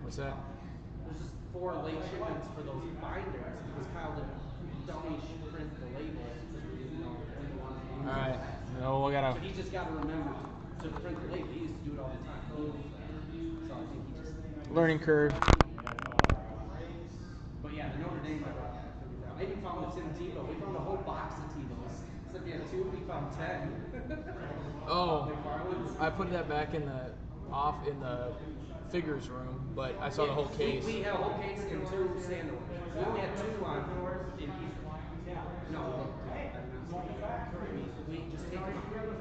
What's that? There's just 4 late shipments for those binders because Kyle didn't dummy print the labels because we didn't know when he wanted to use All right. it. No, we gotta. So he just got to remember to print the label. He used to do it all the time. He knows that. So I think he just Learning curve. But yeah, the Notre Dame I figured out. I even found the Tim Tebow. We found a whole box of Tebows. Except we had 2, we found 10. Oh, I put that back in the figures room, but I saw the whole case. We had a whole case and 2 standalones. We only had 2 on in Easter. No, we just take them out.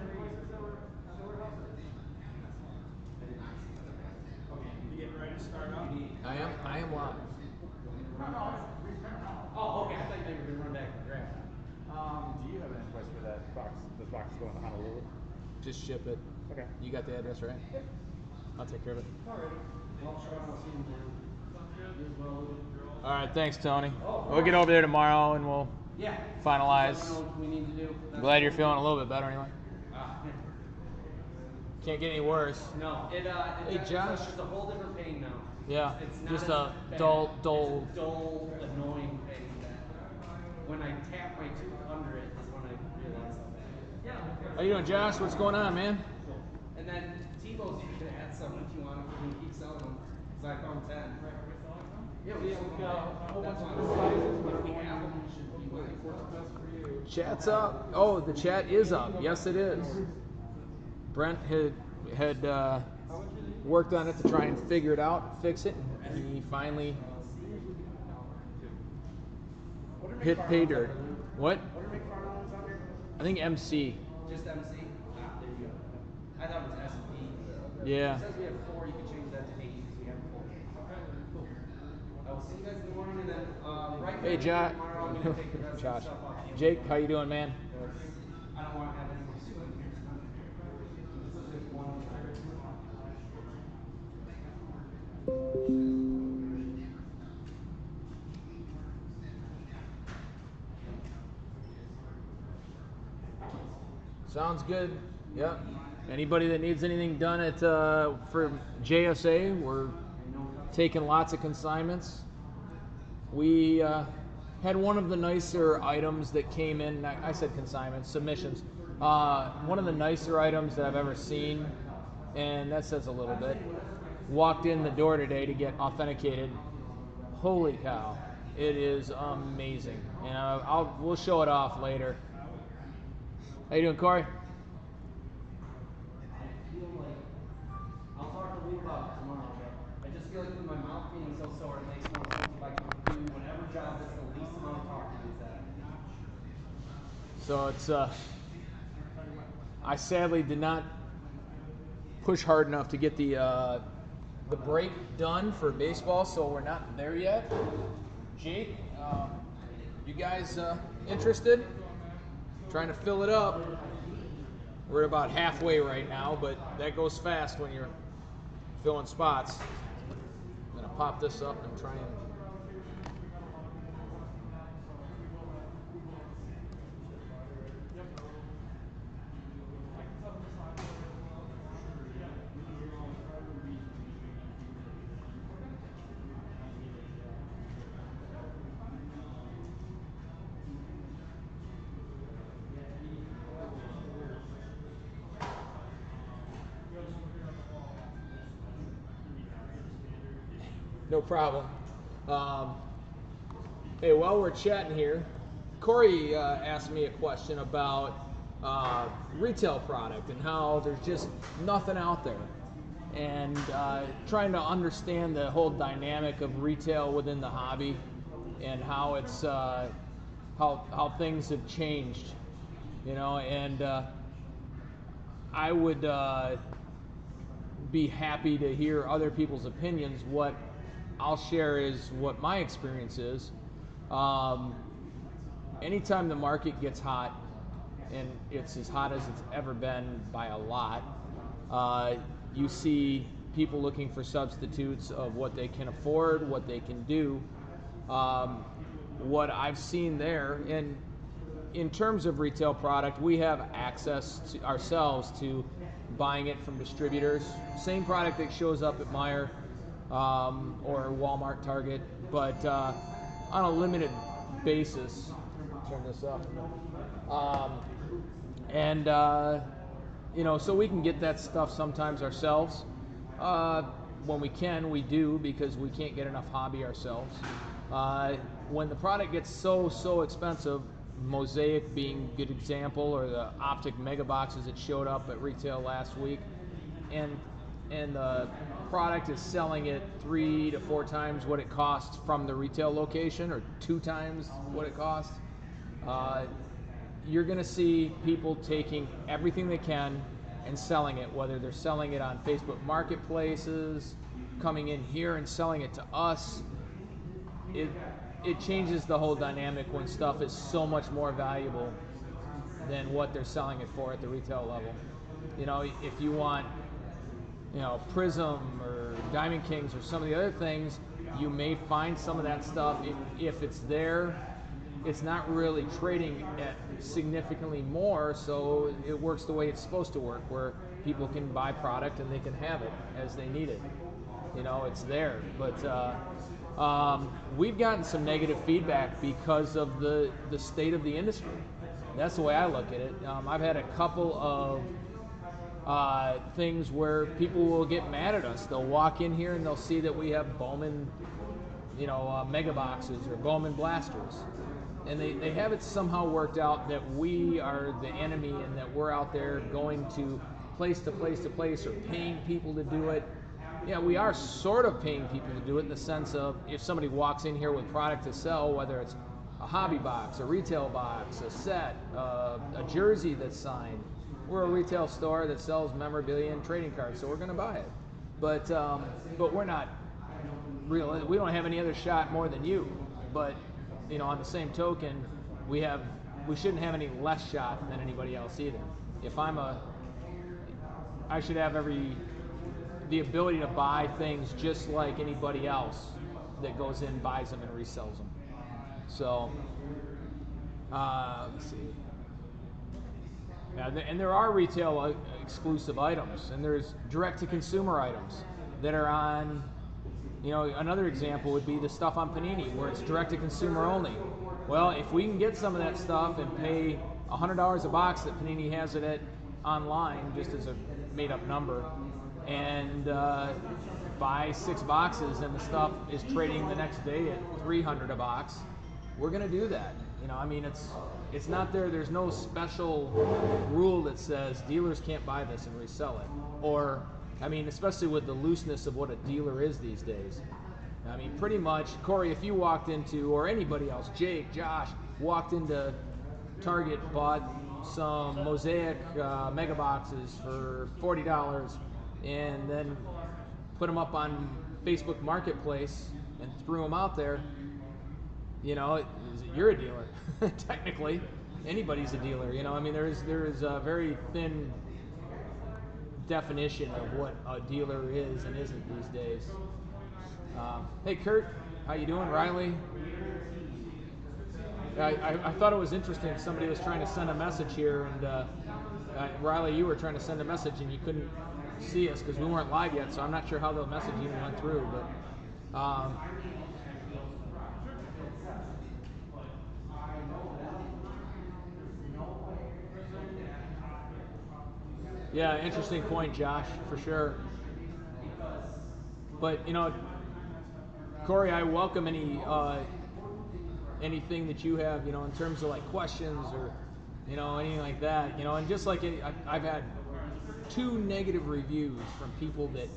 You getting ready to start up? I am live. Oh, okay. I thought they were going to run back and grab that. Do you have an invoice for that box? Those boxes going to Honolulu? Just ship it. Okay. You got the address right? Yep. I'll take care of it. Alrighty. Well, sure, I'll see you then. All right. Thanks, Tony. We'll get over there tomorrow and we'll finalize. Let us know what we need to do. Glad you're feeling a little bit better anyway. Uh, Can't get any worse. No, Hey, it's Josh. It's a whole different pain now. Yeah, It's not just as a bad. dull. It's a dull, annoying pain. That when I tap my tooth under it is when I realize how bad it is. How you doing, Josh? What's going on, man? And then Tebow's you can add some if you want them. We can keep selling them because I found 10. Yeah, we have a whole bunch of sizes, but if we have them, we should be like what's best for you. Chat's up. Oh, the chat is up. Yes, it is. Brent had worked on it to try and figure it out, fix it, and he finally hit pay dirt. What? What are McFarland ones on here? I think MC. Just MC? Ah, there you go. I thought it was SP. Yeah. It says we have 4. You can change that to 8 because we have 4. Cool. I will see you guys in the morning and then right Hey, now, tomorrow I'm going to take the rest Josh. of the stuff off the Jake, how you doing, man? I don't want to have anyone suing here. This is just one. Sounds good. Yep. Anybody that needs anything done at for JSA, we're taking lots of consignments. We had one of the nicer items that came in. I said consignments, submissions. One of the nicer items that I've ever seen, and that says a little bit. Walked in the door today to get authenticated. Holy cow! It is amazing, and we'll show it off later. How you doing, Corey? I'll talk to Luke about it tomorrow, but I just feel like with my mouth being so sore, it makes more sense if I can do whatever job that's the least amount of talking is that. So it's I sadly did not push hard enough to get the break done for baseball, so we're not there yet. Jake, you guys interested? Trying to fill it up. We're at about halfway right now, but that goes fast when you're filling spots. I'm gonna pop this up and try and. No problem. Hey, while we're chatting here, Corey asked me a question about retail product and how there's just nothing out there, and trying to understand the whole dynamic of retail within the hobby and how it's how things have changed, and I would be happy to hear other people's opinions. What I'll share is what my experience is. Anytime the market gets hot, and it's as hot as it's ever been by a lot, you see people looking for substitutes of what they can afford, what they can do. What I've seen there, and in terms of retail product, we have access to ourselves to buying it from distributors. Same product that shows up at Meijer or Walmart, Target, but on a limited basis. Turn this up. And so we can get that stuff sometimes ourselves. When we can, we do, because we can't get enough hobby ourselves. When the product gets so expensive, Mosaic being a good example, or the Optic Mega Boxes that showed up at retail last week, and the product is selling it 3 to 4 times what it costs from the retail location, or 2 times what it costs, you're going to see people taking everything they can and selling it, whether they're selling it on Facebook marketplaces, coming in here and selling it to us. It changes the whole dynamic when stuff is so much more valuable than what they're selling it for at the retail level. If you want, Prism or Diamond Kings or some of the other things, you may find some of that stuff. If it's there, it's not really trading at significantly more, so it works the way it's supposed to work, where people can buy product and they can have it as they need it. It's there. But we've gotten some negative feedback because of the state of the industry. That's the way I look at it. I've had a couple of things where people will get mad at us. They'll walk in here and they'll see that we have Bowman, Mega Boxes or Bowman Blasters. And they have it somehow worked out that we are the enemy and that we're out there going to place to place to place or paying people to do it. Yeah, we are sort of paying people to do it in the sense of if somebody walks in here with product to sell, whether it's a hobby box, a retail box, a set, a jersey that's signed. We're a retail store that sells memorabilia and trading cards, so we're going to buy it. But we're not real. We don't have any other shot more than you. But on the same token, we shouldn't have any less shot than anybody else either. I should have the ability to buy things just like anybody else that goes in, buys them, and resells them. So, let's see. Yeah, and there are retail exclusive items, and there's direct-to-consumer items that are on. Another example would be the stuff on Panini, where it's direct-to-consumer only. Well, if we can get some of that stuff and pay $100 a box that Panini has it at online, just as a made-up number, and buy 6 boxes, and the stuff is trading the next day at $300 a box, we're going to do that. It's not there. There's no special rule that says dealers can't buy this and resell it, or especially with the looseness of what a dealer is these days. Pretty much, Corey, if you walked into, or anybody else, Jake, Josh, walked into Target, bought some Mosaic Mega Boxes for $40, and then put them up on Facebook Marketplace and threw them out there, you're a dealer. Technically, anybody's a dealer. There is a very thin definition of what a dealer is and isn't these days. Hey Kurt, how you doing? Riley? I thought it was interesting. Somebody was trying to send a message here, and Riley, you were trying to send a message and you couldn't see us because we weren't live yet, so I'm not sure how the message even went through. But yeah, interesting point, Josh, for sure. But Corey, I welcome anything that you have, in terms of like questions or anything like that, and just like I've had 2 negative reviews from people that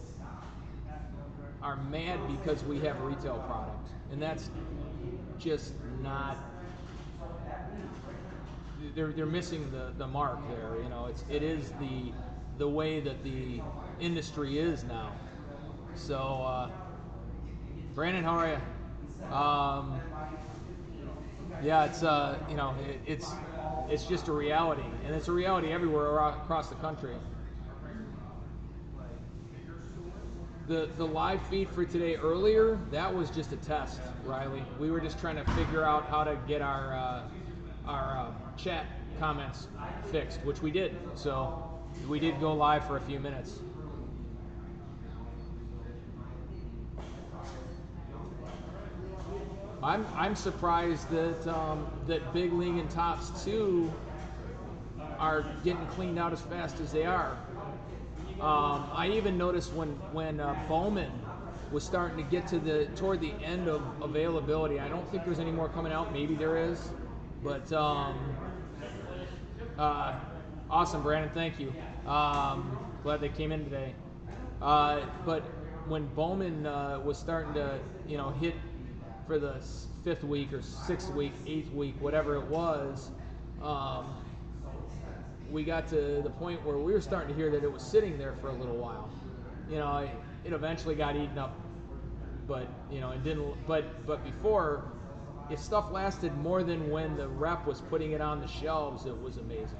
are mad because we have a retail product, and that's just not. They're missing the mark there. It is the way that the industry is now. So, Brandon, how are you? Yeah, it's just a reality, and it's a reality everywhere across the country. The live feed for today earlier, that was just a test, Riley. We were just trying to figure out how to get our chat comments fixed, which we did. So we did go live for a few minutes. I'm surprised that Big League and Tops 2 are getting cleaned out as fast as they are. I even noticed when Bowman was starting to get to toward the end of availability. I don't think there's any more coming out. Maybe there is, but awesome, Brandon. Thank you. Glad they came in today. But when Bowman was starting to hit for the 5th week or 6th week, 8th week, whatever it was, we got to the point where we were starting to hear that it was sitting there for a little while. It eventually got eaten up, but it didn't. But before, if stuff lasted more than when the rep was putting it on the shelves, it was amazing.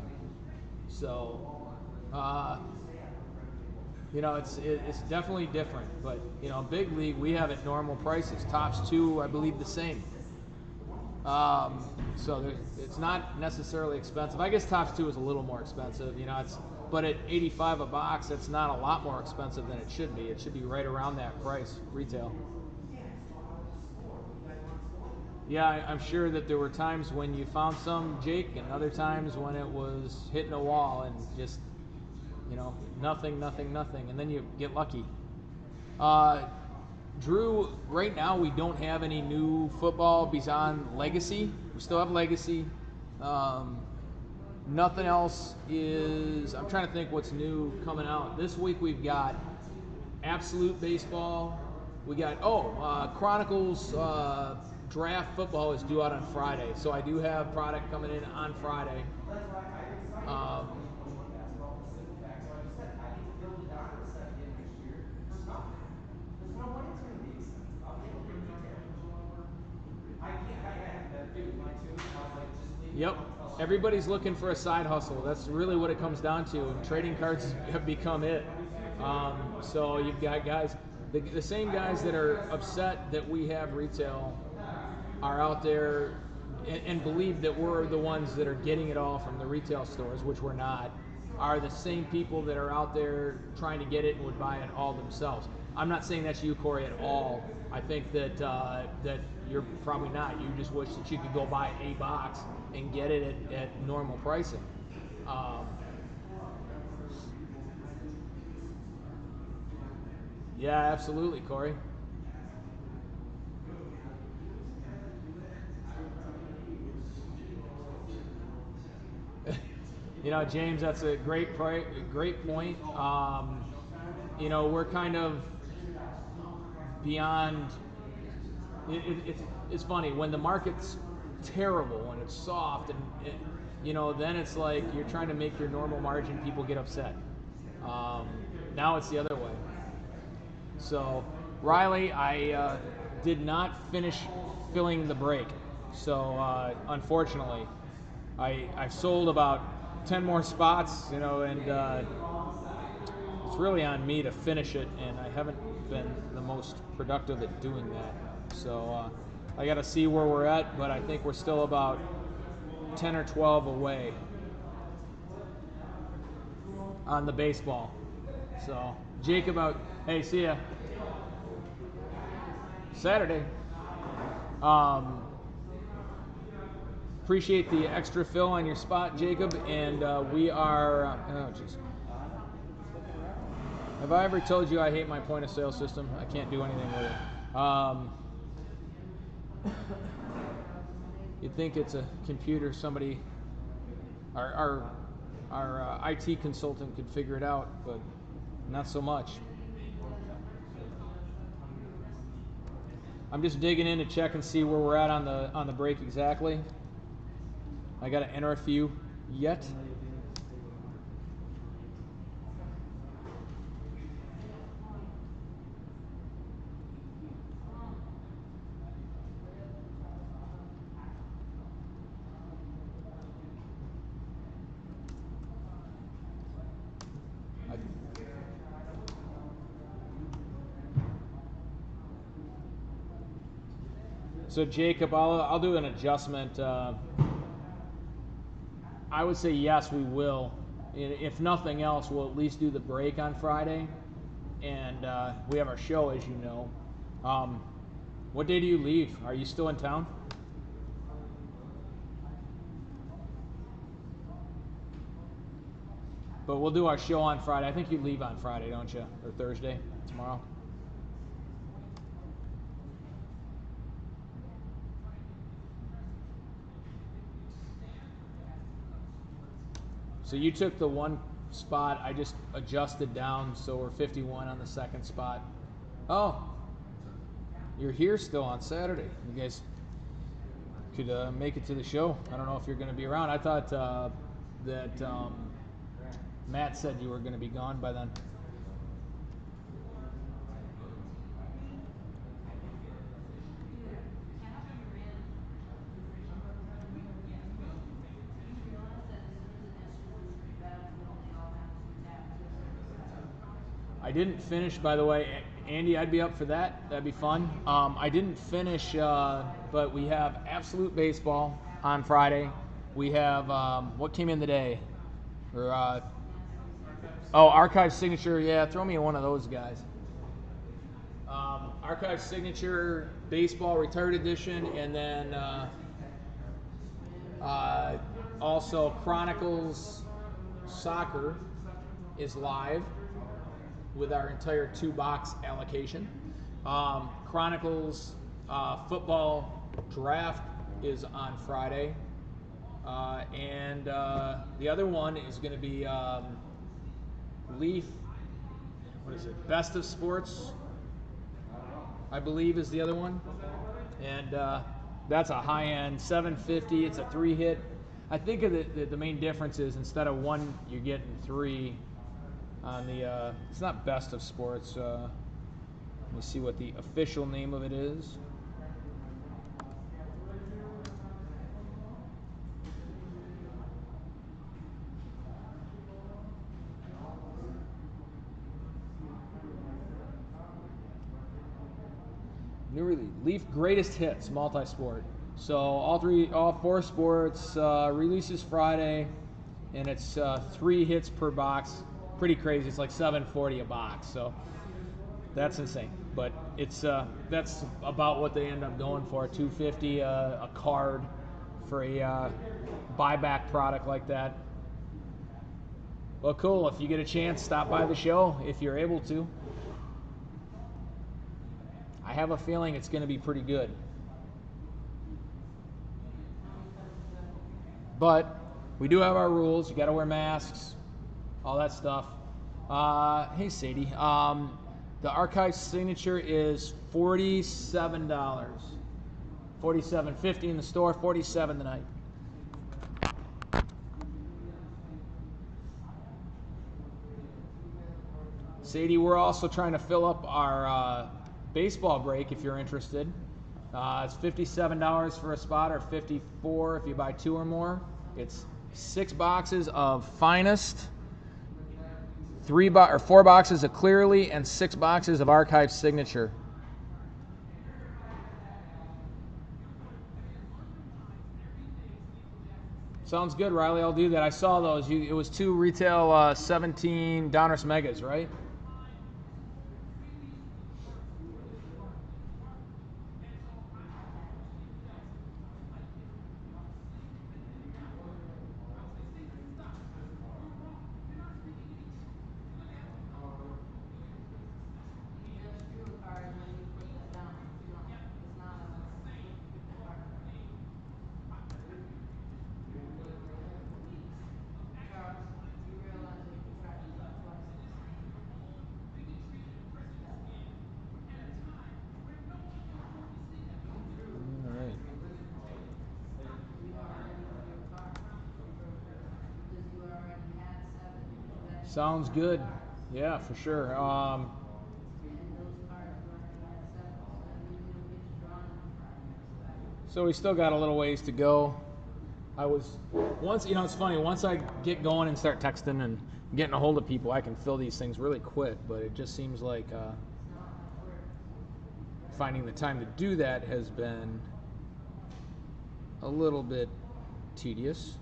So, it's definitely different. But Big League, we have at normal prices. Tops 2, I believe, the same. So it's not necessarily expensive. I guess Tops 2 is a little more expensive. But at $85 a box, it's not a lot more expensive than it should be. It should be right around that price retail. Yeah, I'm sure that there were times when you found some, Jake, and other times when it was hitting a wall and just nothing, and then you get lucky. Drew, right now we don't have any new football beyond Legacy. We still have Legacy. Nothing else is, I'm trying to think what's new coming out. This week we've got Absolute Baseball. We got, Chronicles Draft Football is due out on Friday. So I do have product coming in on Friday. Yep. Everybody's looking for a side hustle. That's really what it comes down to. And trading cards have become it. So you've got guys, the same guys that are upset that we have retail are out there and believe that we're the ones that are getting it all from the retail stores, which we're not, are the same people that are out there trying to get it and would buy it all themselves. I'm not saying that's you, Corey, at all. I think that that you're probably not. You just wish that you could go buy a box and get it at normal pricing. Yeah, absolutely, Corey. James, that's a great point. We're kind of beyond. It's funny when the market's terrible and it's soft, and then it's like you're trying to make your normal margin. People get upset. Now it's the other way. So, Riley, I did not finish filling the break. So, unfortunately, I've sold about 10 more spots, and it's really on me to finish it, and I haven't been the most productive at doing that. So I got to see where we're at, but I think we're still about 10 or 12 away on the baseball. So Jacob out. Hey, see ya. Saturday. Appreciate the extra fill on your spot, Jacob, and we are. Oh, jeez. Have I ever told you I hate my point of sale system? I can't do anything with it. You'd think it's a computer. Somebody, our IT consultant could figure it out, but not so much. I'm just digging in to check and see where we're at on the break exactly. I got to enter a few yet. So Jacob, I'll do an adjustment. I would say yes, we will. If nothing else, we'll at least do the break on Friday, and we have our show, as you know. What day do you leave? Are you still in town? But we'll do our show on Friday. I think you leave on Friday, don't you? Or Thursday, tomorrow? So you took the one spot. I just adjusted down, so we're 51 on the second spot. Oh, you're here still on Saturday. You guys could make it to the show. I don't know if you're going to be around. I thought that Matt said you were going to be gone by then. I didn't finish, by the way. Andy, I'd be up for that. That'd be fun. I didn't finish, but we have Absolute Baseball on Friday. We have, what came in today? Or, Archive Signature. Yeah, throw me one of those guys. Archive Signature Baseball Retired Edition, and then also Chronicles Soccer is live with our entire 2-box allocation. Chronicles Football Draft is on Friday. And the other one is going to be Leaf, what is it, Best of Sports, I believe is the other one. And that's a high-end 750. It's a 3-hit. I think of the main difference is instead of one, you're getting 3 on the, it's not Best of Sports. Let me see what the official name of it is. New release, Leaf Greatest Hits, multi-sport. So all 4 sports, releases Friday, and it's 3 hits per box. Pretty crazy. It's like $7.40 a box. So that's insane. But it's that's about what they end up going for. $2.50 a card for a buyback product like that. Well, cool. If you get a chance, stop by the show if you're able to. I have a feeling it's going to be pretty good. But we do have our rules. You got to wear masks, all that stuff. Hey, Sadie. The Archive Signature is $47. $47.50 in the store, $47 tonight. Sadie, we're also trying to fill up our baseball break if you're interested. It's $57 for a spot, or $54 if you buy 2 or more. It's 6 boxes of Finest, 4 boxes of Clearly, and 6 boxes of Archive Signature. Sounds good, Riley. I'll do that. I saw those. It was 2 retail 17 Donruss Megas, right? Sounds good. Yeah, for sure. So we still got a little ways to go. It's funny, once I get going and start texting and getting a hold of people, I can fill these things really quick, but it just seems like finding the time to do that has been a little bit tedious.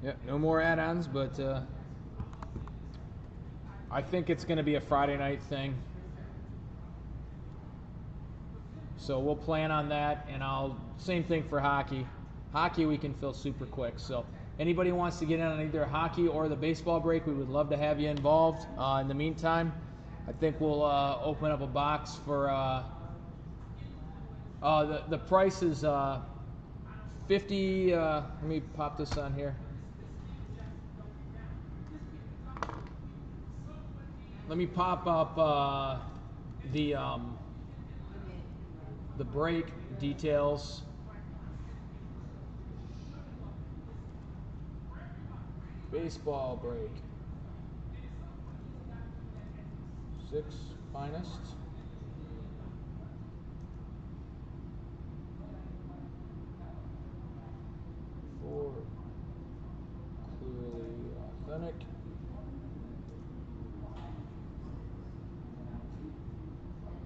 Yeah, no more add-ons, but I think it's going to be a Friday night thing. So we'll plan on that, and same thing for hockey. Hockey we can fill super quick. So anybody who wants to get in on either hockey or the baseball break, we would love to have you involved. In the meantime, I think we'll open up a box for the price is 50. Let me pop this on here. Let me pop up the break details. Baseball break. 6 finest. Four clearly authentic.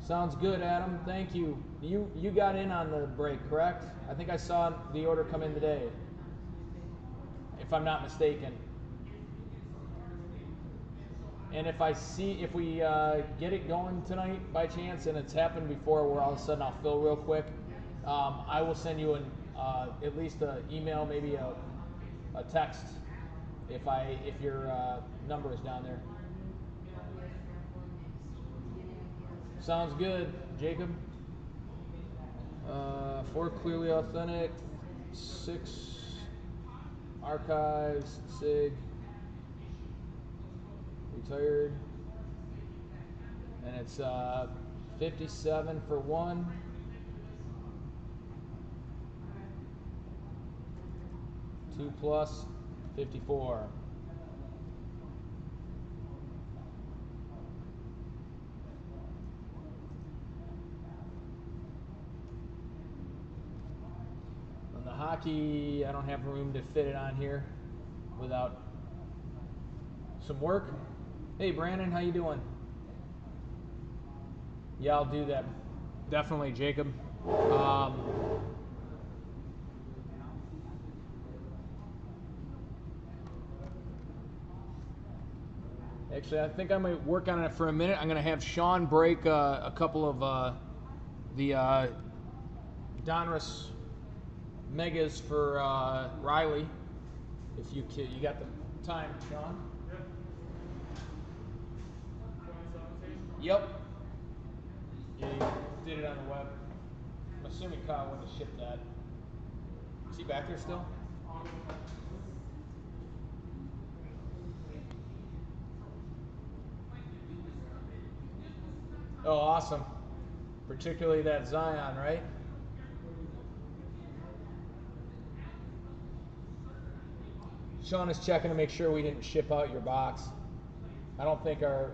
Sounds good, Adam. Thank you. You got in on the break, correct? I think I saw the order come in today, if I'm not mistaken. And if we get it going tonight by chance, and it's happened before, where all of a sudden I'll fill real quick, I will send you at least an email, maybe a text, if your number is down there. Sounds good, Jacob. 4 clearly authentic, 6 archives, SIG, retired, and it's 57 for 1. Two plus 54. On the hockey, I don't have room to fit it on here without some work. Hey Brandon, how you doing? Yeah, I'll do that. Definitely, Jacob. Actually, I think I might work on it for a minute. I'm going to have Sean break a couple of the Donruss Megas for Riley. If you got the time, Sean. Yep. Yeah, you did it on the web. I'm assuming Kyle wouldn't have shipped that. Is he back there still? Oh, awesome. Particularly that Zion, right? Sean is checking to make sure we didn't ship out your box. I don't think our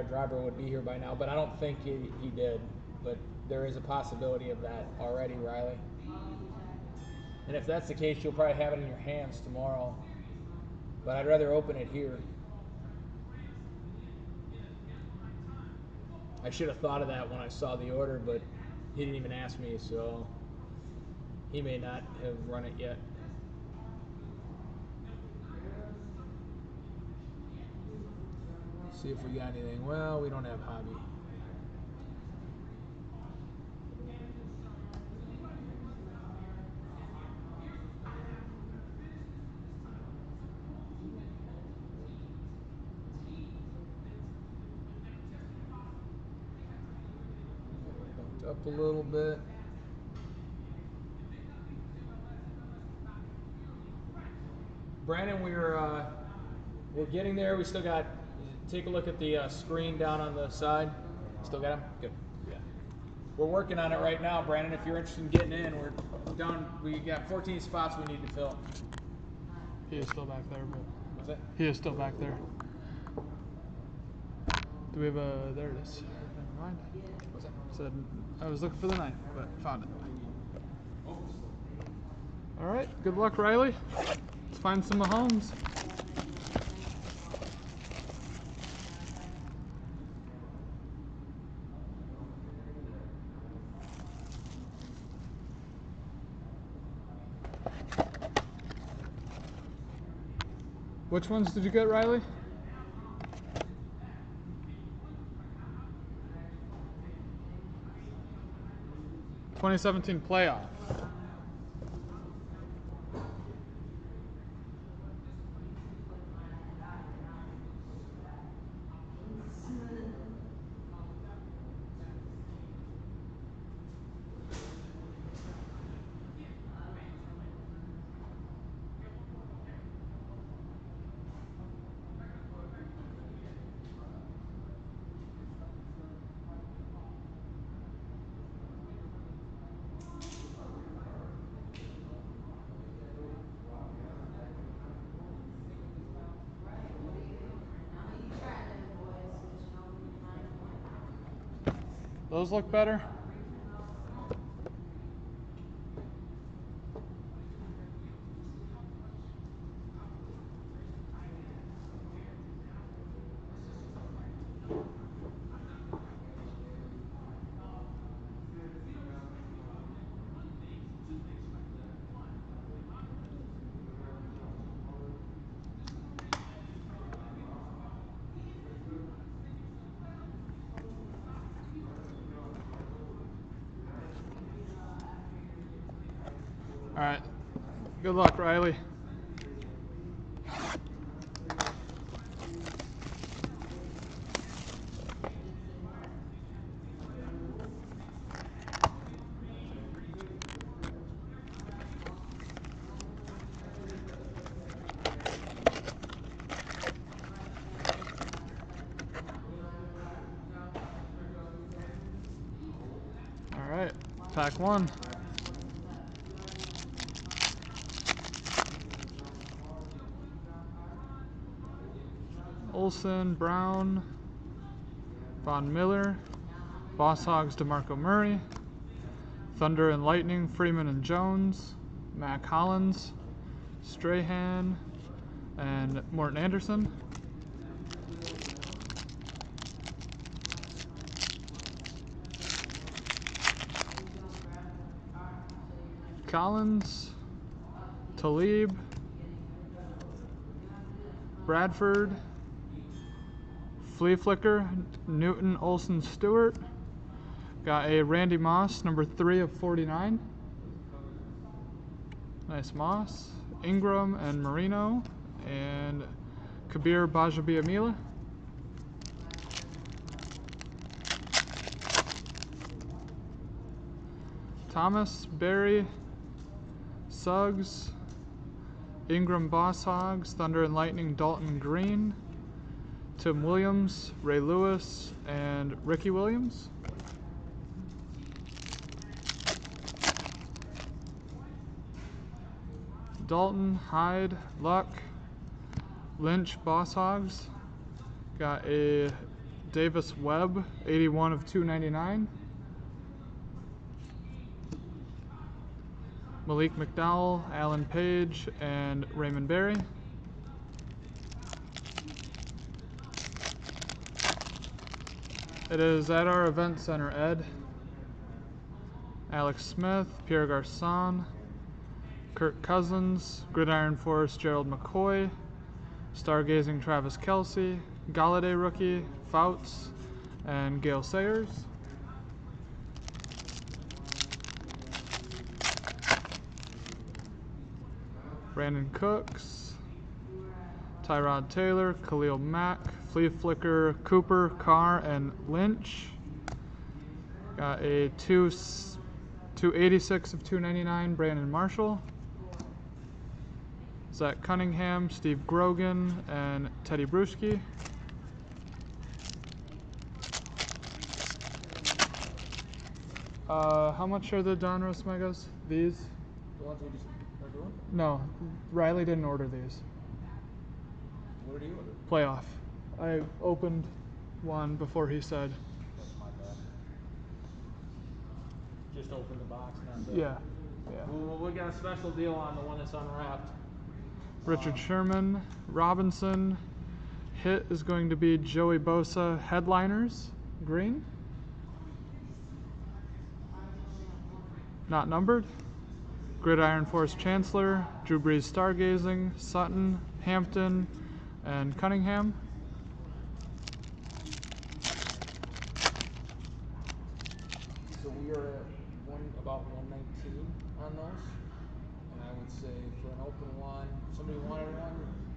driver would be here by now, but I don't think he did. But there is a possibility of that already, Riley. And if that's the case, you'll probably have it in your hands tomorrow. But I'd rather open it here. I should have thought of that when I saw the order, but he didn't even ask me, so he may not have run it yet. See if we got anything. Well, we don't have hobby. Bumped up a little bit. Brandon, we're getting there. We still got. Take a look at the screen down on the side. Still got them? Good. Yeah. We're working on it right now, Brandon. If you're interested in getting in, we're down. We got 14 spots we need to fill. He is still back there, but What's that? he is still back there. Do we have a? There it is. Never mind. What's that? Said I was looking for the knife, but found it. All right. Good luck, Riley. Let's find some Mahomes. Which ones did you get, Riley? "2017 playoff." Those look better. All right. Good luck, Riley. All right. Pack one. Olsen, Brown, Von Miller, Boss Hogs, DeMarco Murray, Thunder and Lightning, Freeman and Jones, Mac Hollins, Strahan, and Morton Anderson. Collins, Talib, Bradford, Flea Flicker, Newton, Olsen, Stewart. Got a Randy Moss, number 3 of 49. Nice Moss. Ingram and Marino, and Kabir Bajabiamila. Thomas, Barry, Suggs, Ingram, Boss Hogs, Thunder and Lightning, Dalton Green, Tim Williams, Ray Lewis, and Ricky Williams. Dalton, Hyde, Luck, Lynch, Boss Hogs. Got a Davis Webb, 81 of 299. Malik McDowell, Alan Page, and Raymond Berry. It is at our event center, Ed. Alex Smith, Pierre Garcon, Kirk Cousins, Gridiron Force, Gerald McCoy, Stargazing, Travis Kelce, Galladay rookie, Fouts, and Gale Sayers. Brandon Cooks, Tyrod Taylor, Khalil Mack, Flea Flicker, Cooper, Carr, and Lynch. Got a 286 of 299, Brandon Marshall. Zach Cunningham, Steve Grogan, and Teddy Bruschi. How much are the Donruss Megas? These? The ones we just are doing? No, Riley didn't order these. What did you order? Playoff. I opened one before he said. That's my bad. Just open the box, not the... Yeah. Yeah. Well, we got a special deal on the one that's unwrapped. Richard Sherman, Robinson. Hit is going to be Joey Bosa Headliners, green. Not numbered. Gridiron Force Chancellor, Drew Brees Stargazing, Sutton, Hampton, and Cunningham. So we are at about 119 on those. And I would say for an open one, somebody wanted one,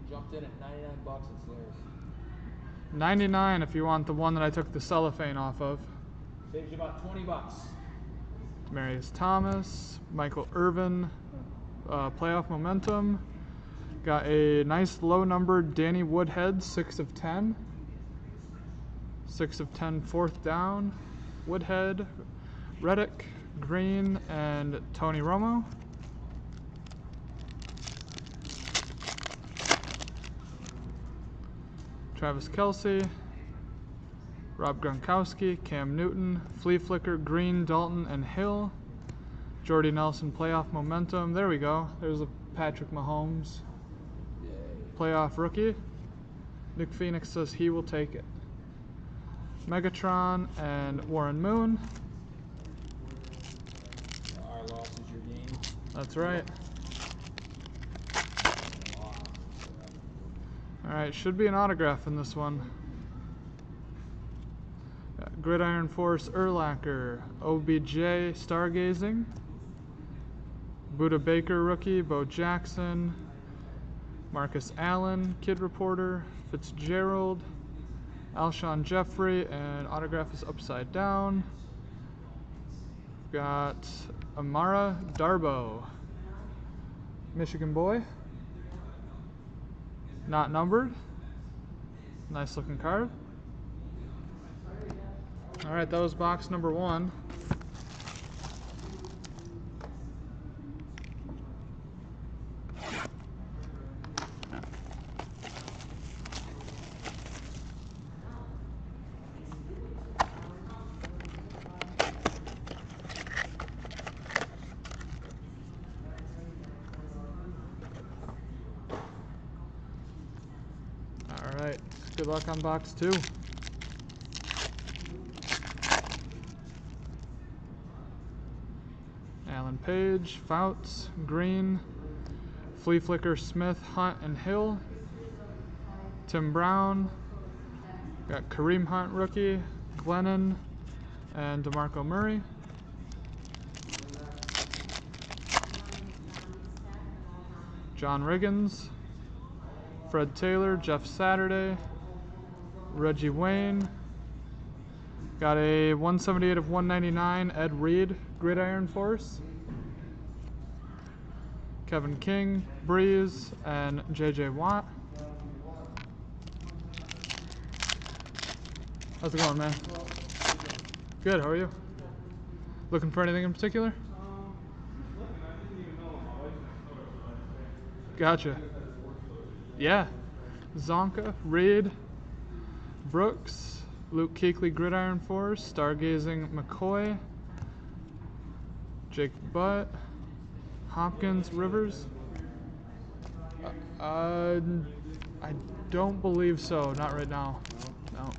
jumped in at 99 bucks, it's theirs. 99 if you want the one that I took the cellophane off of. Saves you about 20 bucks. Marius Thomas, Michael Irvin, playoff momentum. Got a nice low numbered Danny Woodhead, 6 of 10. 6 of 10 fourth down. Woodhead, Reddick, Green, and Tony Romo. Travis Kelce, Rob Gronkowski, Cam Newton, Flea Flicker, Green, Dalton, and Hill. Jordy Nelson, playoff momentum. There we go. There's a Patrick Mahomes playoff rookie. Nick Phoenix says he will take it. Megatron and Warren Moon. Our loss is your game. That's right. Alright, should be an autograph in this one. Gridiron Force Urlacher, OBJ Stargazing, Buda Baker rookie, Bo Jackson, Marcus Allen, Kid Reporter, Fitzgerald, Alshon Jeffrey, and autograph is upside down. Got Amara Darboh, Michigan boy. Not numbered. Nice looking card. Alright, that was box number 1. Alright, good luck on box 2. Alan Page, Fouts, Green, Flea Flicker, Smith, Hunt, and Hill. Tim Brown. Got Kareem Hunt rookie, Glennon, and DeMarco Murray. John Riggins, Fred Taylor, Jeff Saturday, Reggie Wayne. Got a 178 of 199, Ed Reed, Gridiron Force. Kevin King, Breeze, and JJ Watt. How's it going, man? Good, how are you? Looking for anything in particular? Gotcha. Yeah. Zonka, Reed, Brooks, Luke Kuechly, Gridiron Force, Stargazing McCoy, Jake Butt, Hopkins, Rivers. I don't believe so. Not right now. No.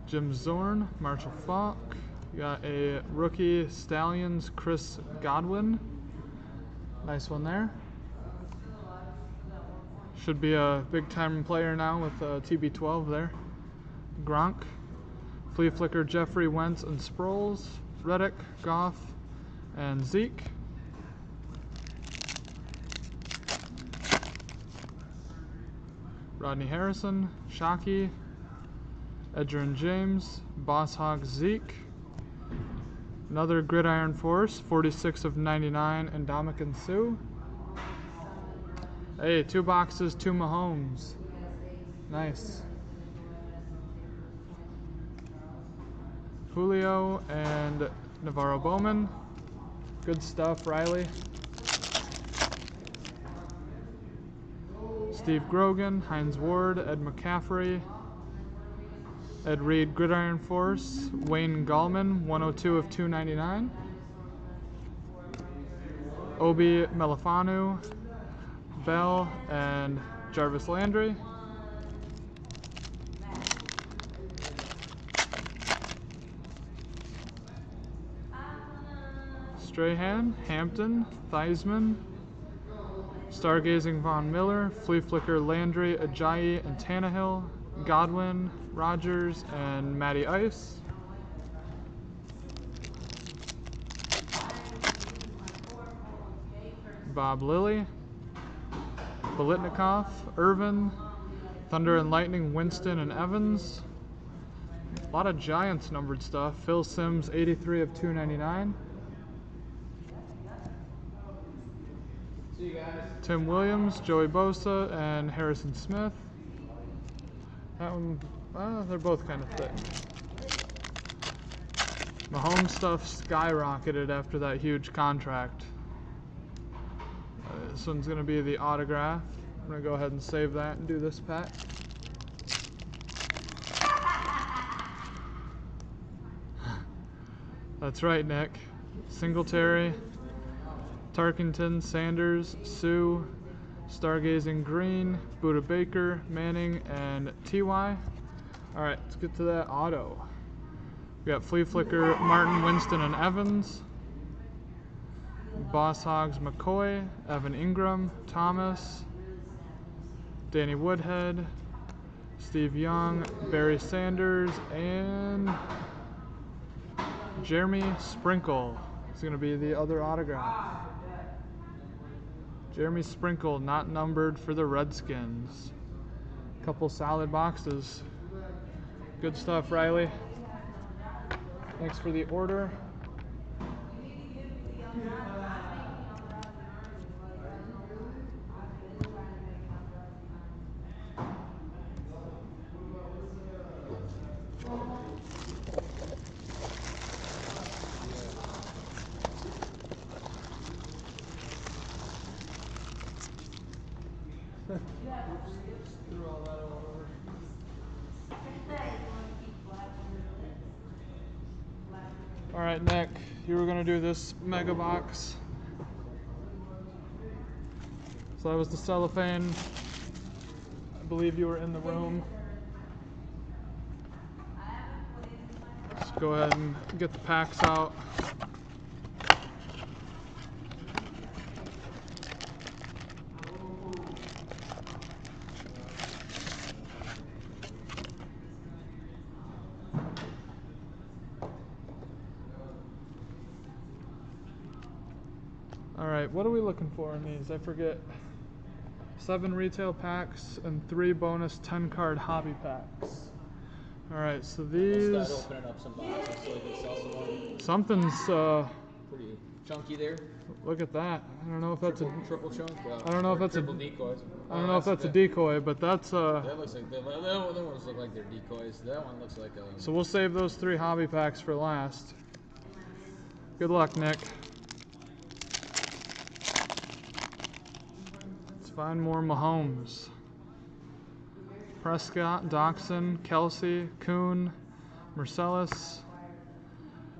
Jim Zorn, Marshall Falk. You got a rookie Stallions, Chris Godwin. Nice one there. Should be a big time player now with TB12 there. Gronk, Flea Flicker, Jeffrey, Wentz, and Sproles. Reddick, Goff, and Zeke. Rodney Harrison, Shockey, Edgerrin James, Boss Hog Zeke. Another Gridiron Force, 46 of 99, and Ndamukong Suh. Hey, 2 boxes, 2 Mahomes. Nice. Julio and Navarro Bowman. Good stuff, Riley. Steve Grogan, Hines Ward, Ed McCaffrey, Ed Reed, Gridiron Force, Wayne Gallman, 102 of 299. Obi Melifanu, Bell, and Jarvis Landry. Strahan, Hampton, Theismann, Stargazing Von Miller, Flea Flicker, Landry, Ajayi, and Tannehill, Godwin, Rogers, and Matty Ice. Bob Lilly, Bolitnikov, Irvin, Thunder and Lightning, Winston and Evans. A lot of Giants numbered stuff. Phil Simms, 83 of 299. See you guys. Tim Williams, Joey Bosa, and Harrison Smith. That one, they're both kind of thick. Mahomes stuff skyrocketed after that huge contract. This one's going to be the autograph. I'm going to go ahead and save that and do this pack. That's right, Nick. Singletary, Tarkenton, Sanders, Sue, Stargazing Green, Buda Baker, Manning, and T.Y. Alright, let's get to that auto. We got Flea Flicker, Martin, Winston, and Evans. Boss Hogs, McCoy, Evan Ingram, Thomas, Danny Woodhead, Steve Young, Barry Sanders, and Jeremy Sprinkle is going to be the other autograph. Jeremy Sprinkle, not numbered for the Redskins. Couple solid boxes. Good stuff, Riley. Thanks for the order. All right, Nick, you were gonna do this mega box. So that was the cellophane. I believe you were in the room. Let's go ahead and get the packs out. Alright, what are we looking for in these? I forget. 7 retail packs and 3 bonus 10-card hobby packs. Alright, so these... Start opening up some boxes so we can sell some more. Something's Pretty chunky there. look at that. I don't know if that's Triple chunk. I don't know if that's triple decoys. I don't know if that's a decoy, but that's That looks like the other ones look like they're decoys. That one looks like a. so we'll save those 3 hobby packs for last. Good luck, Nick. Let's find more Mahomes. Prescott, Doxson, Kelsey, Kuhn, Marcellus,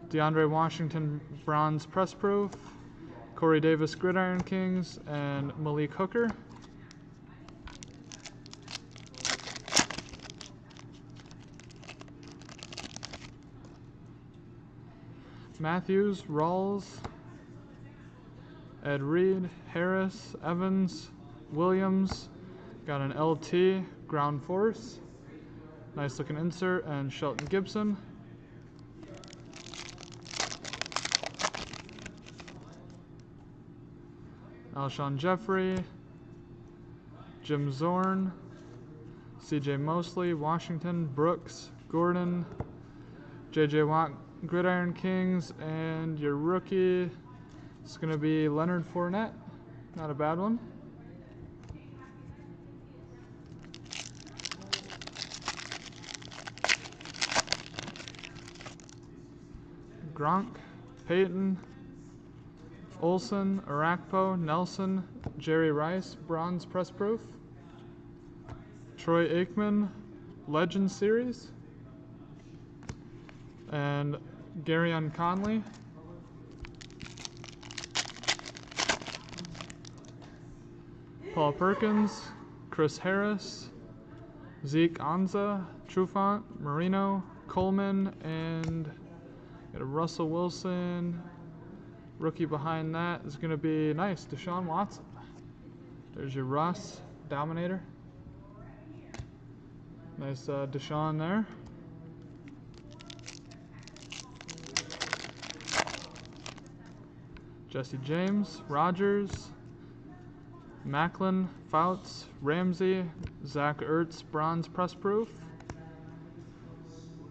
DeAndre Washington, Bronze Press Proof, Corey Davis, Gridiron Kings, and Malik Hooker. Matthews, Rawls, Ed Reed, Harris, Evans, Williams, got an LT, Ground Force, nice looking insert, and Shelton Gibson. Alshon Jeffrey, Jim Zorn, CJ Mosley, Washington, Brooks, Gordon, JJ Watt, Gridiron Kings, and your rookie is going to be Leonard Fournette. Not a bad one. Gronk, Peyton, Olsen, Arakpo, Nelson, Jerry Rice, Bronze Press Proof, Troy Aikman, Legend Series, and Garyon Conley. Paul Perkins, Chris Harris, Zeke Anza, Trufant, Marino, Coleman, and got a Russell Wilson, Rookie behind that is going to be nice, Deshaun Watson. There's your Russ Dominator. Nice Deshaun there. Jesse James, Rogers, Macklin, Fouts, Ramsey, Zach Ertz, Bronze Press Proof.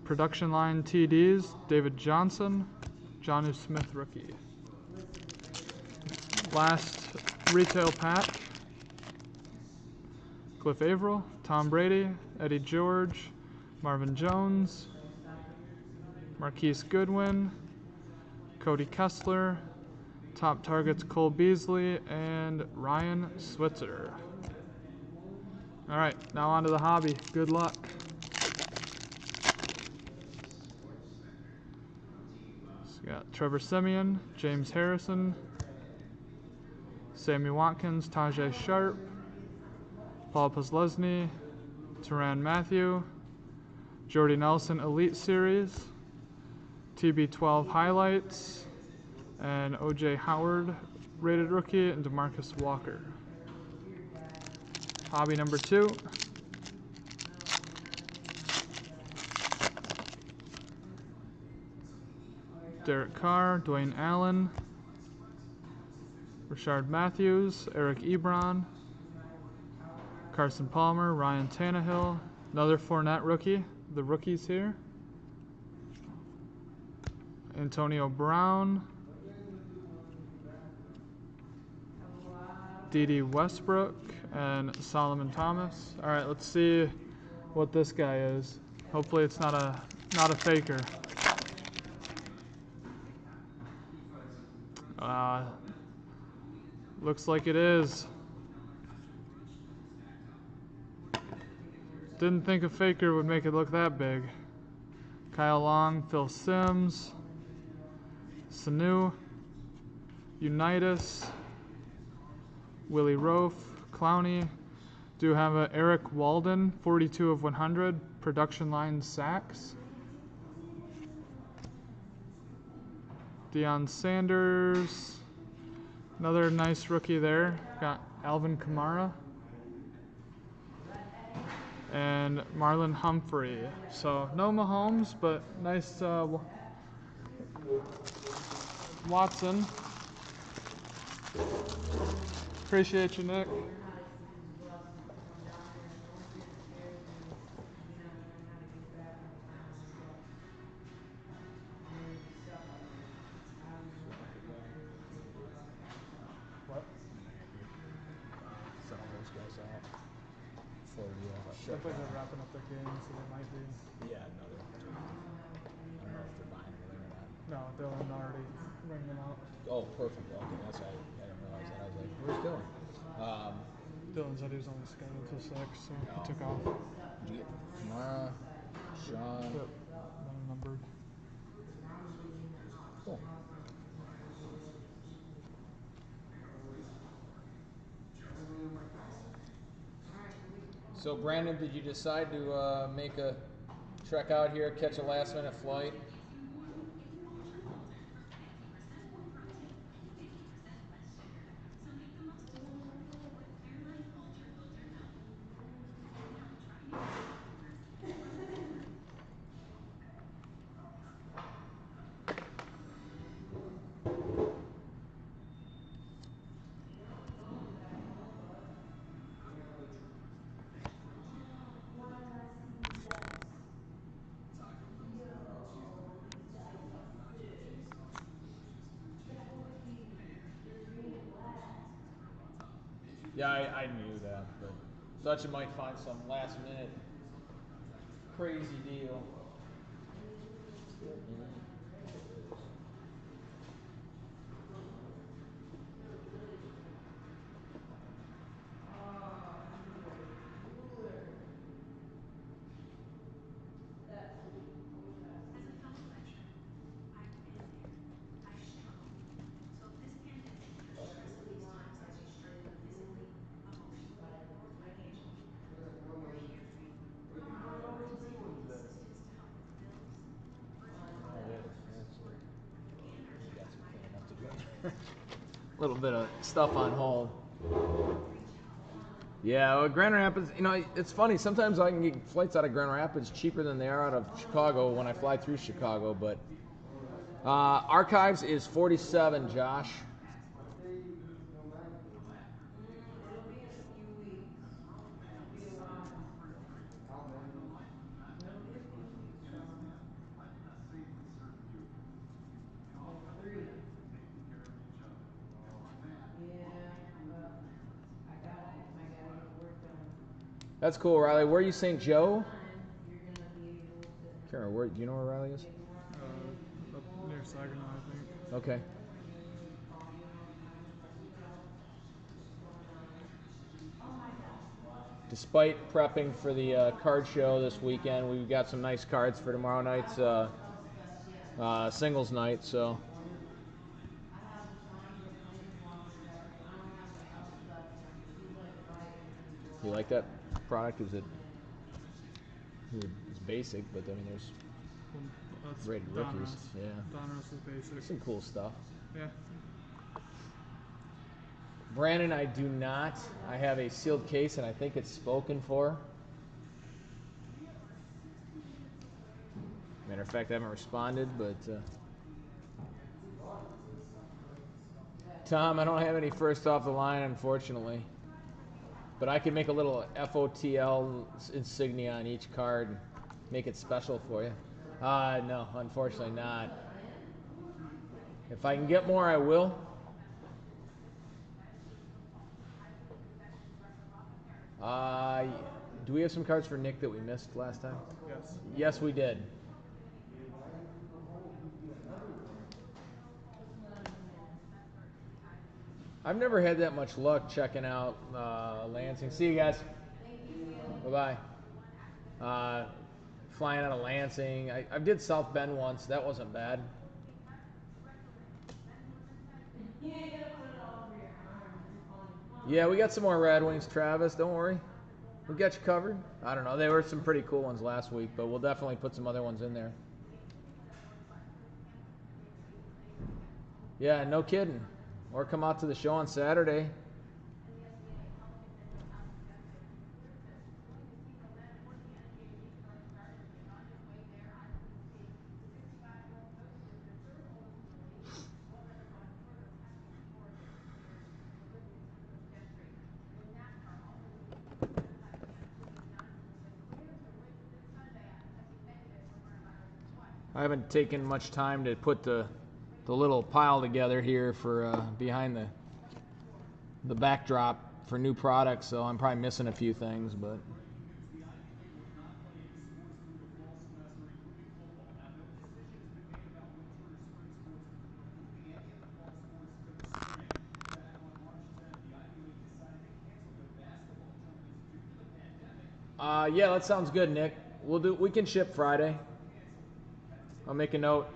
Production line TDs, David Johnson, Jonnu Smith rookie. Last retail pack, Cliff Averill, Tom Brady, Eddie George, Marvin Jones, Marquise Goodwin, Cody Kessler, top targets Cole Beasley, and Ryan Switzer. All right, now on to the hobby. Good luck. So we got Trevor Siemian, James Harrison, Sammy Watkins, Tajay Sharp, Paul Posluszny, Tyrann Mathieu, Jordy Nelson Elite Series, TB12 Highlights, and OJ Howard rated rookie, and DeMarcus Walker. Hobby number 2. Derek Carr, Dwayne Allen, Rashard Matthews, Eric Ebron, Carson Palmer, Ryan Tannehill, another Fournette rookie, the rookies here, Antonio Brown, D.D. Westbrook, and Solomon Thomas. All right, let's see what this guy is. Hopefully it's not a faker. Looks like it is. Didn't think a faker would make it look that big. Kyle Long, Phil Simms, Sanu, Unitas, Willie Roaf, Clowney. Do have a Eric Walden, 42 of 100, production line sacks. Deion Sanders, another nice rookie there. Got Alvin Kamara and Marlon Humphrey. So no Mahomes, but nice Watson. Appreciate you, Nick. Send all those guys out for the I think they're wrapping up their game, so they might be. Yeah, no, they're I don't know if they're buying anything or not. No, Dylan already ringed them out. Oh, perfect. Okay, that's why I didn't realize that. I was like, where's Dylan? Dylan said he was only scheduled till 6, so he took off. Did you get Kamara, Sean? Yep, numbered. Cool. So Brandon, did you decide to make a trek out here, catch a last minute flight? Yeah, I knew that, but thought you might find some last minute crazy deal. A little bit of stuff on hold. Yeah, well, Grand Rapids, you know, it's funny. Sometimes I can get flights out of Grand Rapids cheaper than they are out of Chicago when I fly through Chicago. But Archives is 47, Josh. That's cool, Riley. Where are you, St. Joe? Kara, where, do you know where Riley is? Up near Saginaw, I think. Okay. Despite prepping for the card show this weekend, we've got some nice cards for tomorrow night's singles night. So, you like that product? Is it? It's basic, but I mean, there's That's rated rookies. Donruss. Yeah, Donruss is basic. some cool stuff. Yeah. Brandon, I do not. I have a sealed case, and I think it's spoken for. Matter of fact, I haven't responded, but Tom, I don't have any first off the line, unfortunately. But I can make a little FOTL insignia on each card and make it special for you. No, unfortunately not. If I can get more, I will. Do we have some cards for Nick that we missed last time? Yes. Yes, we did. I've never had that much luck checking out Lansing. See you guys. Bye-bye. Flying out of Lansing. I did South Bend once. That wasn't bad. Yeah, we got some more Red Wings, Travis. Don't worry. We got you covered. I don't know. There were some pretty cool ones last week, but we'll definitely put some other ones in there. Yeah, no kidding. Or come out to the show on Saturday. I haven't taken much time to put the little pile together here for behind the backdrop for new products, so I'm probably missing a few things, but yeah, that sounds good, Nick. We can ship Friday. I'll make a note.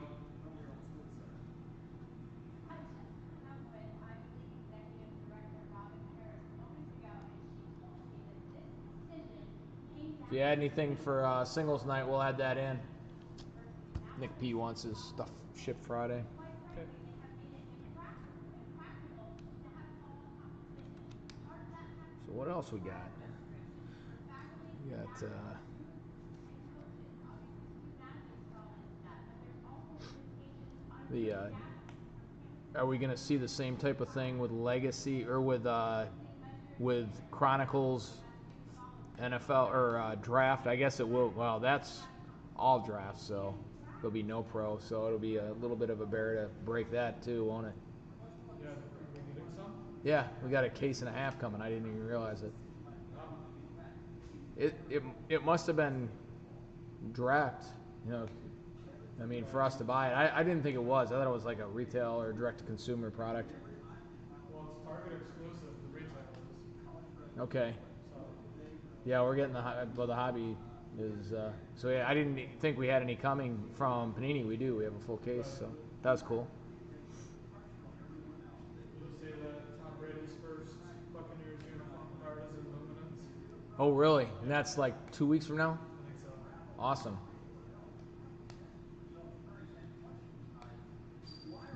If you add anything for singles night, we'll add that in. Nick P wants his stuff shipped Friday. Okay. So what else we got? We got are we gonna see the same type of thing with Legacy or with Chronicles NFL or Draft? I guess it will. Well, that's all draft, so there'll be no pro, so it'll be a little bit of a bear to break that too, won't it? Yeah, are we getting some? Yeah, we got a case and a half coming. I didn't even realize it. It must have been draft, you know. I mean, for us to buy it, I didn't think it was. I thought it was like a retail or direct-to-consumer product. Well, it's Target exclusive, the retailers. Okay. So, Yeah, we're getting the hobby is. So yeah, I didn't think we had any coming from Panini. We do. We have a full case, so that was cool. did you say that Tom Brady's first Buccaneers uniform card is in Luminance? Oh, really? And that's like 2 weeks from now? I think so. Awesome.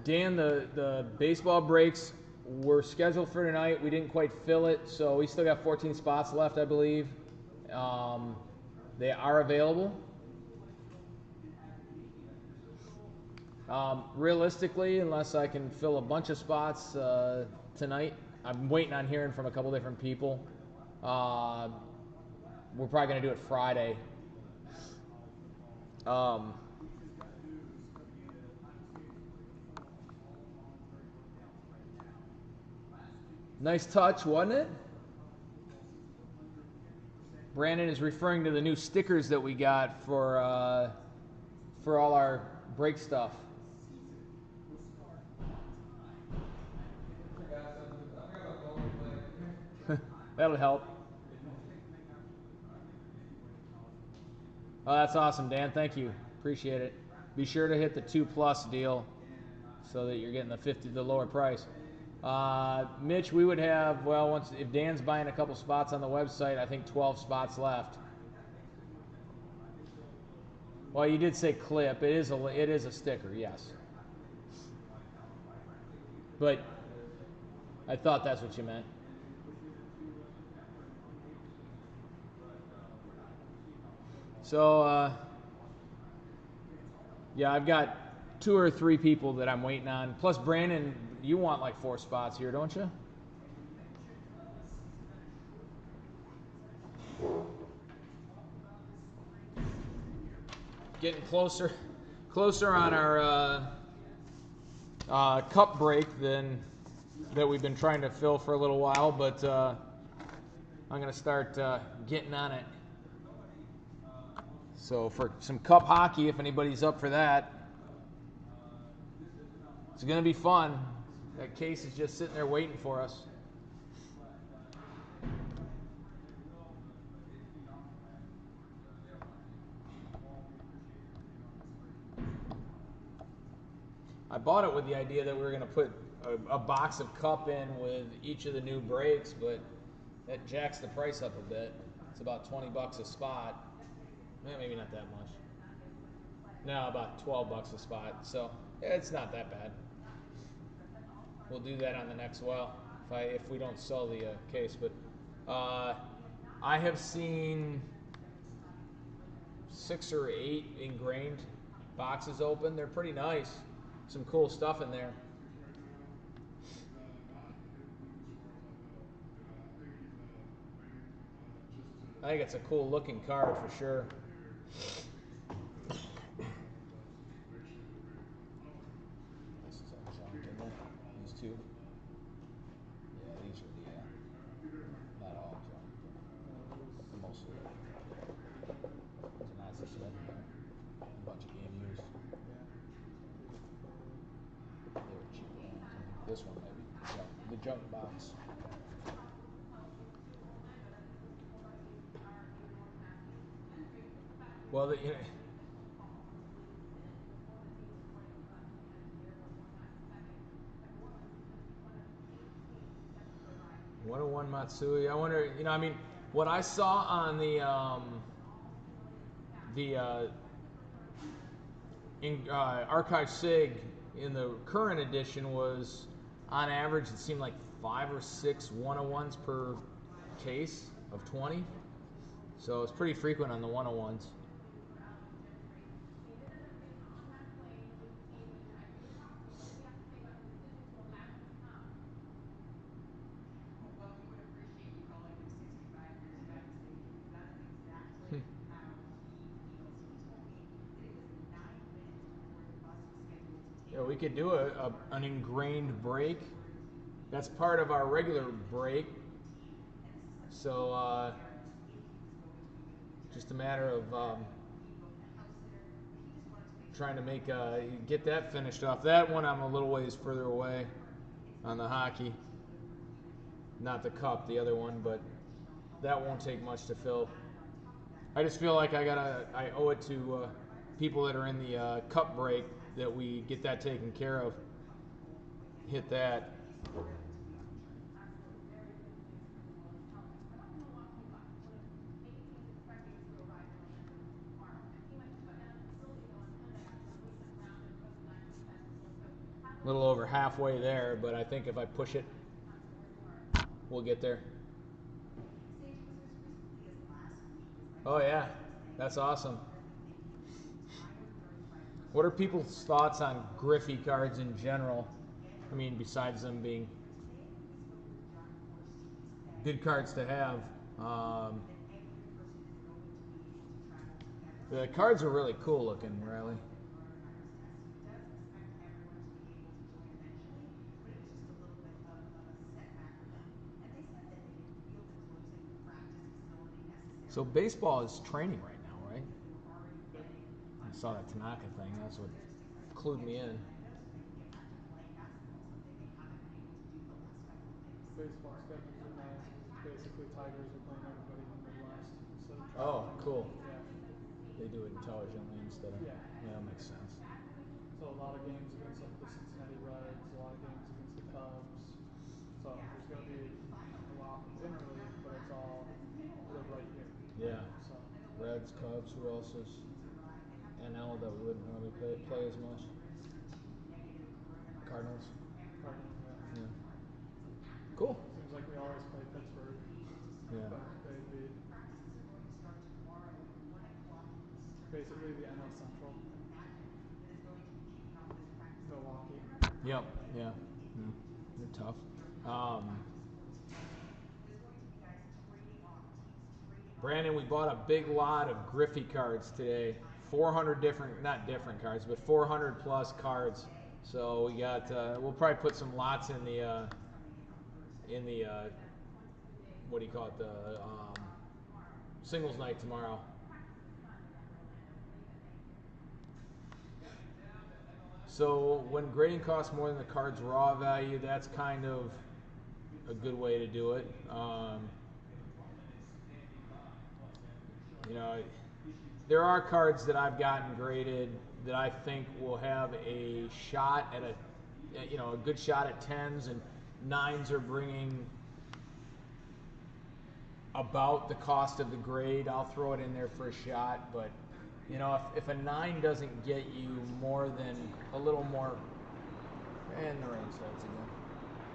Dan, the baseball breaks were scheduled for tonight. We didn't quite fill it, so we still got 14 spots left, I believe. They are available. Realistically, unless I can fill a bunch of spots tonight, I'm waiting on hearing from a couple different people. We're probably going to do it Friday. Nice touch, wasn't it? Brandon is referring to the new stickers that we got for all our break stuff. That'll help. Oh, that's awesome, Dan. Thank you. Appreciate it. Be sure to hit the 2+ deal so that you're getting the lower price. Mitch, we would have, well, if Dan's buying a couple spots on the website, I think 12 spots left. Well, you did say clip. It is a sticker, yes. But I thought that's what you meant. So, yeah, I've got 2 or 3 people that I'm waiting on. Plus, Brandon, you want like 4 spots here, don't you? Getting closer on our cup break that we've been trying to fill for a little while, but I'm going to start getting on it. So for some cup hockey, if anybody's up for that, it's going to be fun. That case is just sitting there waiting for us. I bought it with the idea that we were going to put a box of cup in with each of the new breaks, but that jacks the price up a bit. It's about $20 a spot. Maybe not that much. No, about $12 a spot. So it's not that bad. We'll do that on the next well if we don't sell the case. But I have seen 6 or 8 ingrained boxes open. They're pretty nice. Some cool stuff in there. I think it's a cool looking card for sure. This is all junk in there. These 2. Yeah, these are not all junk, but most of it. There's a Nazi Smith in there. A bunch of game use. They were cheaper ones. This one maybe. The junk box. Well, you know, 101 Matsui. I wonder, I mean, what I saw on the Archive SIG in the current edition was, on average, it seemed like 5 or 6 101s per case of 20. So it's pretty frequent on the 101s. Yeah, we could do an ingrained break. That's part of our regular break. So just a matter of trying to get that finished off. That one I'm a little ways further away on the hockey. Not the cup, the other one, but that won't take much to fill. I just feel like I owe it to people that are in the cup break that we get that taken care of. Hit that. A little over halfway there, but I think if I push it, we'll get there. Oh yeah, that's awesome. What are people's thoughts on Griffey cards in general? I mean, besides them being good cards to have. The cards are really cool looking, Riley. So baseball is training right now, right? I saw that Tanaka thing. That's what clued me in. Baseball schedules are nice because basically Tigers are playing everybody in the Midwest instead of Oh, traveling. cool. Yeah. They do it intelligently instead of. Yeah. Yeah, that makes sense. So a lot of games against like the Cincinnati Reds, a lot of games against the Cubs. So there's going to be a lot of interleague, but it's all live right here. Yeah. So Reds, Cubs. Who else is NL that we wouldn't really play as much? Cardinals. Cardinals, yeah. Yeah. Cool. Seems like we always play Pittsburgh. Yeah. But they'd be basically the NL Central. Milwaukee. Yep. Yeah. They're tough. Brandon, we bought a big lot of Griffey cards today. 400 not different cards, but 400 plus cards. So we got, we'll probably put some lots in the, what do you call it, the singles night tomorrow. So when grading costs more than the card's raw value, that's kind of a good way to do it. You know, there are cards that I've gotten graded that I think will have a shot at a good shot at 10s, and 9s are bringing about the cost of the grade. I'll throw it in there for a shot, but you know, if a 9 doesn't get you more than a little more, and the rain starts again.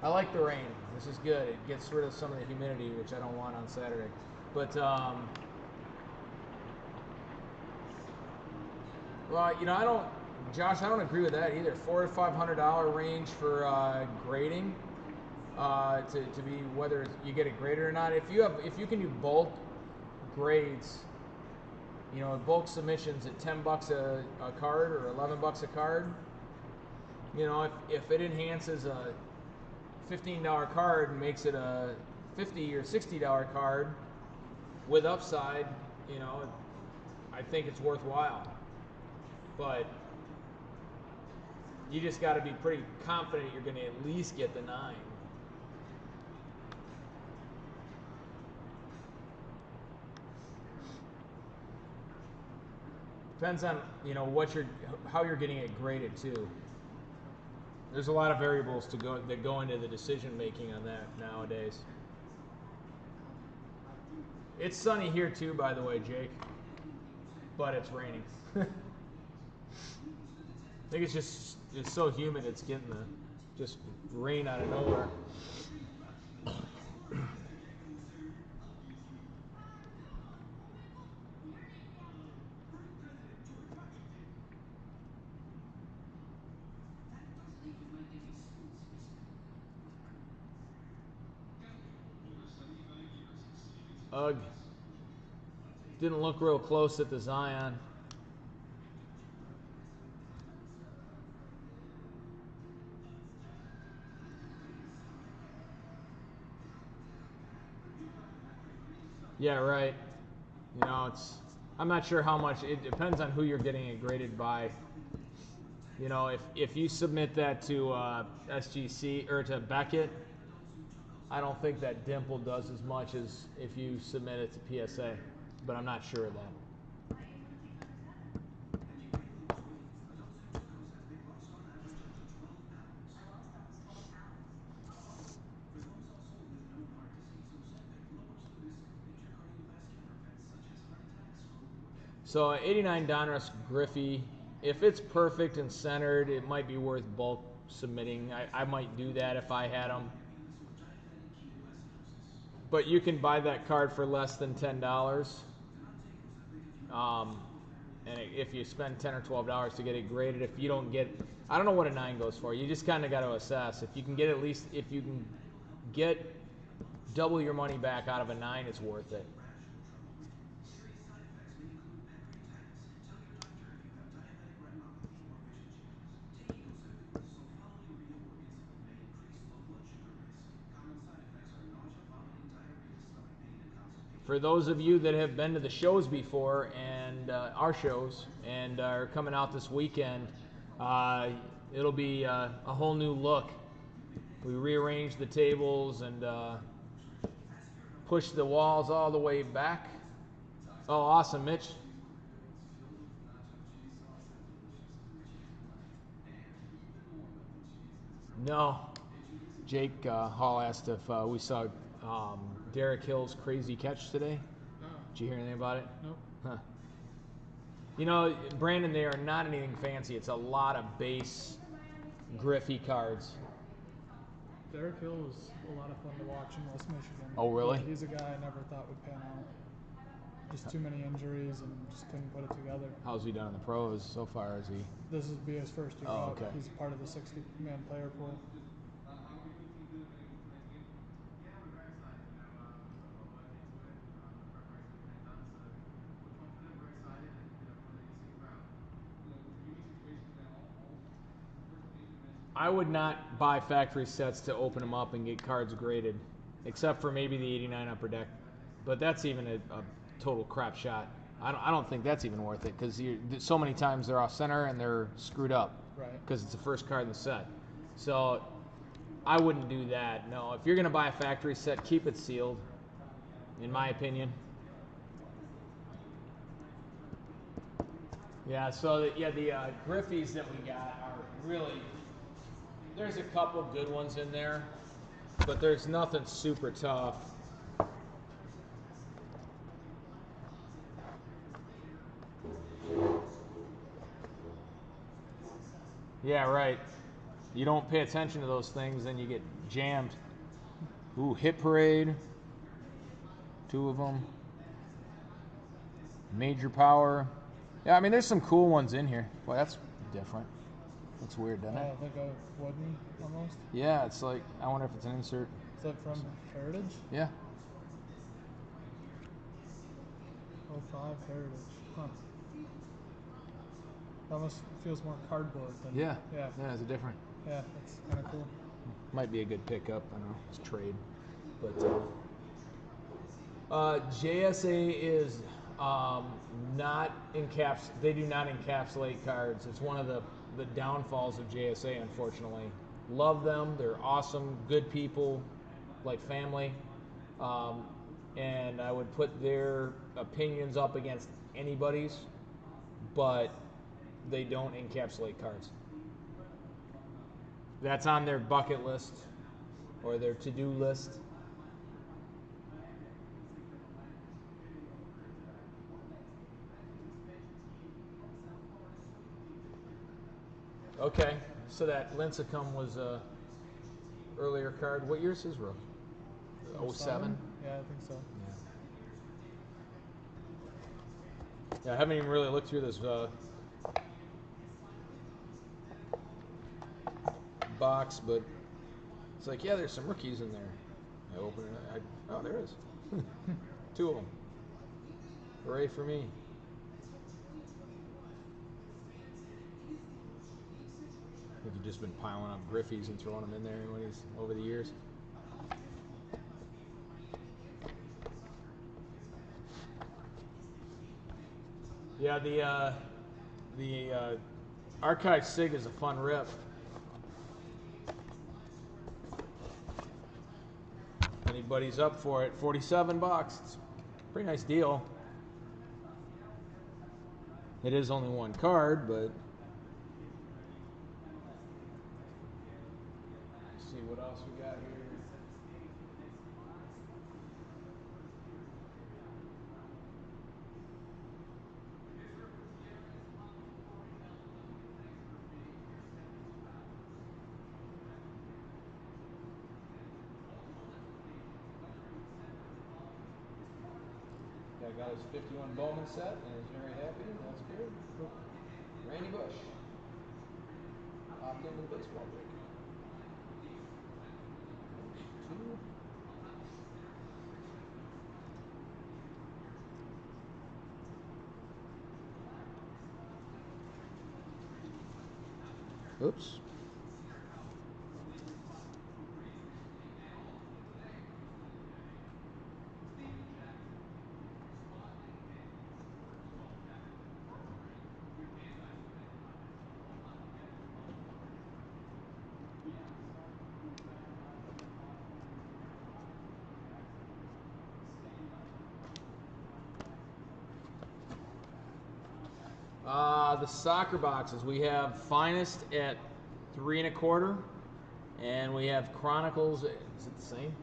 I like the rain. This is good. It gets rid of some of the humidity, which I don't want on Saturday. But well, you know, Josh, I don't agree with that either. $400 to $500 range for grading, to be whether you get it graded or not. If you can do bulk grades, you know, bulk submissions at $10 a card or $11 a card, you know, if it enhances a $15 card and makes it a $50 or $60 card with upside, you know, I think it's worthwhile. But you just got to be pretty confident you're going to at least get the 9. Depends on, you know, how you're getting it graded too. There's a lot of variables that go into the decision making on that nowadays. It's sunny here too, by the way, Jake, but it's raining. I think it's so humid it's getting just rain out of nowhere. Ugh. Didn't look real close at the Zion. Yeah, right. You know, I'm not sure how much. It depends on who you're getting it graded by. You know, if you submit that to SGC or to Beckett, I don't think that dimple does as much as if you submit it to PSA, but I'm not sure of that. So 89 Donruss Griffey, if it's perfect and centered, it might be worth bulk submitting. I might do that if I had them. But you can buy that card for less than $10. And if you spend $10 or $12 to get it graded, if you don't get, I don't know what a 9 goes for. You just kind of got to assess. If you can get at least, if you can get double your money back out of a 9, it's worth it. For those of you that have been to the shows before and our shows and are coming out this weekend, it'll be a whole new look. We rearranged the tables and pushed the walls all the way back. Oh, awesome, Mitch. No. Jake Hall asked if we saw Derek Hill's crazy catch today. No. Did you hear anything about it? Nope. Huh. You know, Brandon, they are not anything fancy. It's a lot of base Griffey cards. Derek Hill was a lot of fun to watch in West Michigan. Oh, really? Yeah, he's a guy I never thought would pan out. Just too many injuries and just couldn't put it together. How's he done in the pros so far? Is he? This will be his first year Oh, out. okay. He's part of the 60-man player pool. I would not buy factory sets to open them up and get cards graded, except for maybe the 89 upper deck. But that's even a total crap shot. I don't think that's even worth it because so many times they're off center and they're screwed up. Right. Because it's the first card in the set. So I wouldn't do that. No, if you're going to buy a factory set, keep it sealed, in my opinion. Yeah, so the Griffies that we got are really, there's a couple good ones in there, but there's nothing super tough. Yeah, right. You don't pay attention to those things, then you get jammed. Ooh, Hit Parade. 2 of them. Major Power. Yeah, I mean, there's some cool ones in here. Boy, that's different. That's weird, doesn't it? Like a wooden almost. Yeah, it's like, I wonder if it's an insert. Is that from Heritage? Yeah. 05 Heritage. Huh. Almost feels more cardboard than. Yeah. Yeah. Yeah, it's a different. Yeah, that's kind of cool. Might be a good pickup. I don't know. It's trade. But JSA is not they do not encapsulate cards. It's one of the downfalls of JSA, unfortunately. Love them. They're awesome, good people, like family. And I would put their opinions up against anybody's, but they don't encapsulate cards. That's on their bucket list or their to-do list. Okay, so that Lincecum was a earlier card. What year's his rookie? 07? Yeah, I think so. Yeah, I haven't even really looked through this box, but it's like, yeah, there's some rookies in there. I open it. Oh, there is. 2 of them. Hooray for me. I think you've just been piling up Griffies and throwing them in there anyways over the years. Yeah, the Archive Sig is a fun rip. Anybody's up for it? $47. It's a pretty nice deal. It is only one card, but let's see what else we got here. guy got his 51 Bowman set and is very happy. That's good. Randy Bush popped into the baseball break. Two. Oops. The soccer boxes, we have Finest at 3 1/4, and we have Chronicles. Is it the same?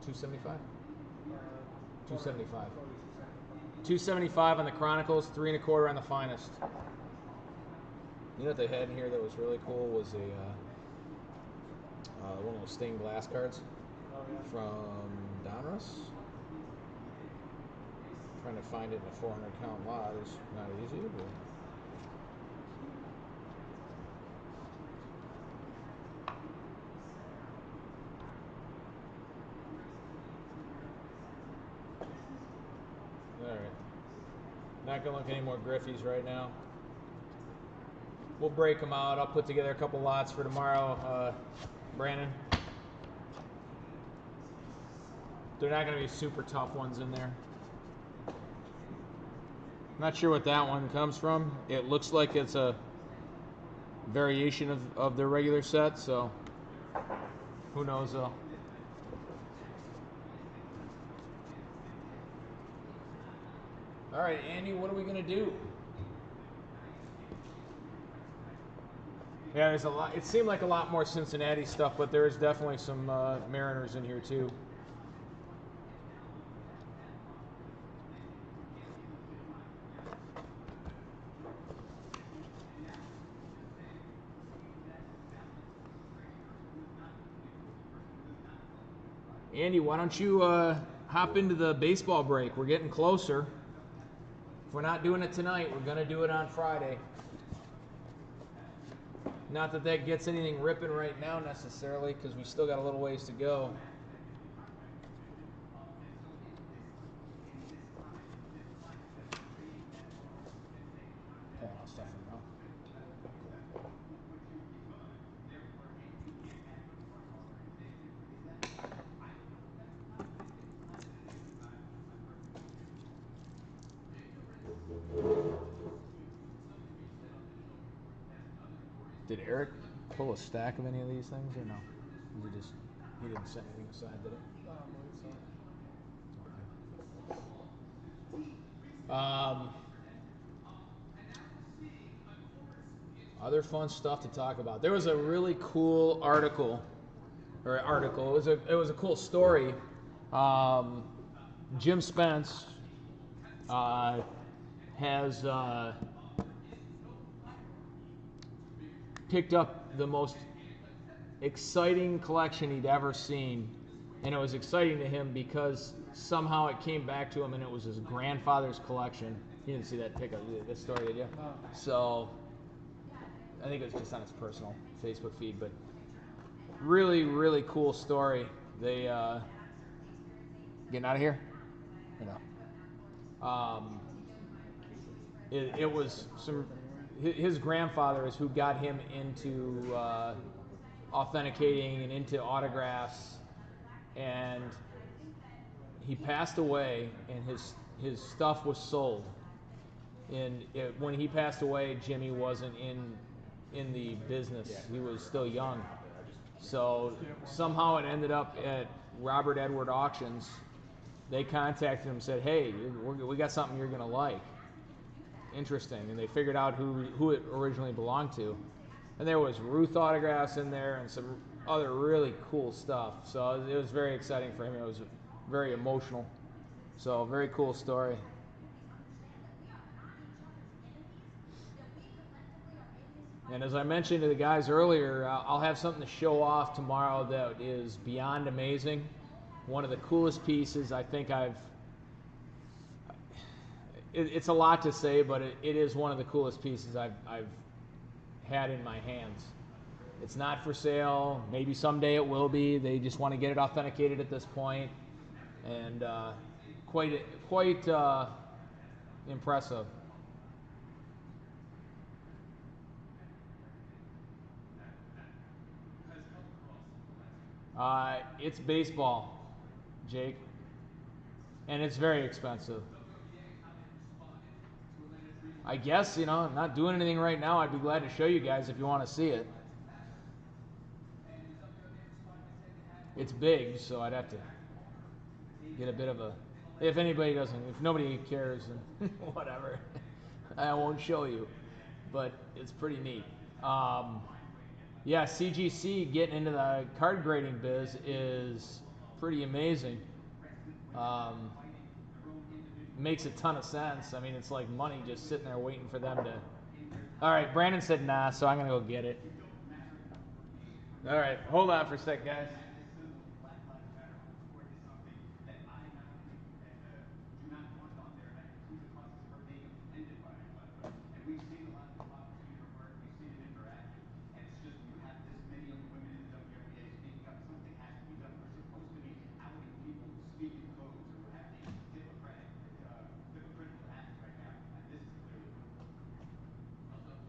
275. 275. 275 on the Chronicles, 3 1/4 on the Finest. You know what they had in here that was really cool was a one of those stained glass cards from Donruss. Trying to find it in a 400 count lot is not easy, but. Alright. Not gonna look at any more Griffies right now. We'll break them out. I'll put together a couple lots for tomorrow, Brandon. They're not gonna be super tough ones in there. Not sure what that one comes from. It looks like it's a variation of their regular set, so who knows though. All right, Andy, what are we gonna do? Yeah, there's a lot. It seemed like a lot more Cincinnati stuff, but there is definitely some Mariners in here too. Andy, why don't you hop into the baseball break? We're getting closer. If we're not doing it tonight, we're going to do it on Friday. Not that that gets anything ripping right now necessarily, because we still got a little ways to go. Did Eric pull a stack of any of these things or no? He didn't set anything aside, did he? Other fun stuff to talk about. There was a really cool article. It was a cool story. Jim Spence has picked up the most exciting collection he'd ever seen, and it was exciting to him because somehow it came back to him and it was his grandfather's collection. You didn't see that pickup, this story, did you? No. So I think it was just on his personal Facebook feed, but really, really cool story. They getting out of here? No. It was some. His grandfather is who got him into authenticating and into autographs, and he passed away, and his stuff was sold. And when he passed away, Jimmy wasn't in the business. Yeah. He was still young. So somehow it ended up at Robert Edward Auctions. They contacted him and said, "Hey, we got something you're gonna like." Interesting, and they figured out who it originally belonged to, and there was Ruth autographs in there and some other really cool stuff. So it was very exciting for him. It was very emotional. So very cool story. And as I mentioned to the guys earlier, I'll have something to show off tomorrow that is beyond amazing. One of the coolest pieces I think I've it's a lot to say, but it is one of the coolest pieces I've had in my hands. It's not for sale. Maybe someday it will be. They just want to get it authenticated at this point, and quite impressive. It's baseball, Jake, and it's very expensive. I guess, I'm not doing anything right now. I'd be glad to show you guys if you want to see it. It's big, so I'd have to get a bit of a... If nobody cares, then whatever. I won't show you, but it's pretty neat. Yeah, CGC getting into the card grading biz is pretty amazing. Makes a ton of sense. I mean, it's like money just sitting there waiting for them to... All right, Brandon said nah, so I'm going to go get it. All right, hold on for a sec, guys.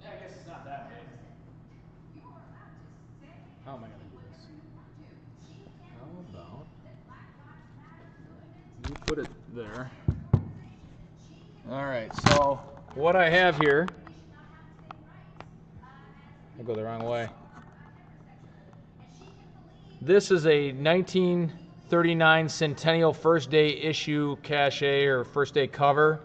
Yeah, I guess it's not that big. How am I going to do this? How about you put it there? All right, so what I have here, I go the wrong way. This is a 1939 Centennial First Day issue cachet or first day cover.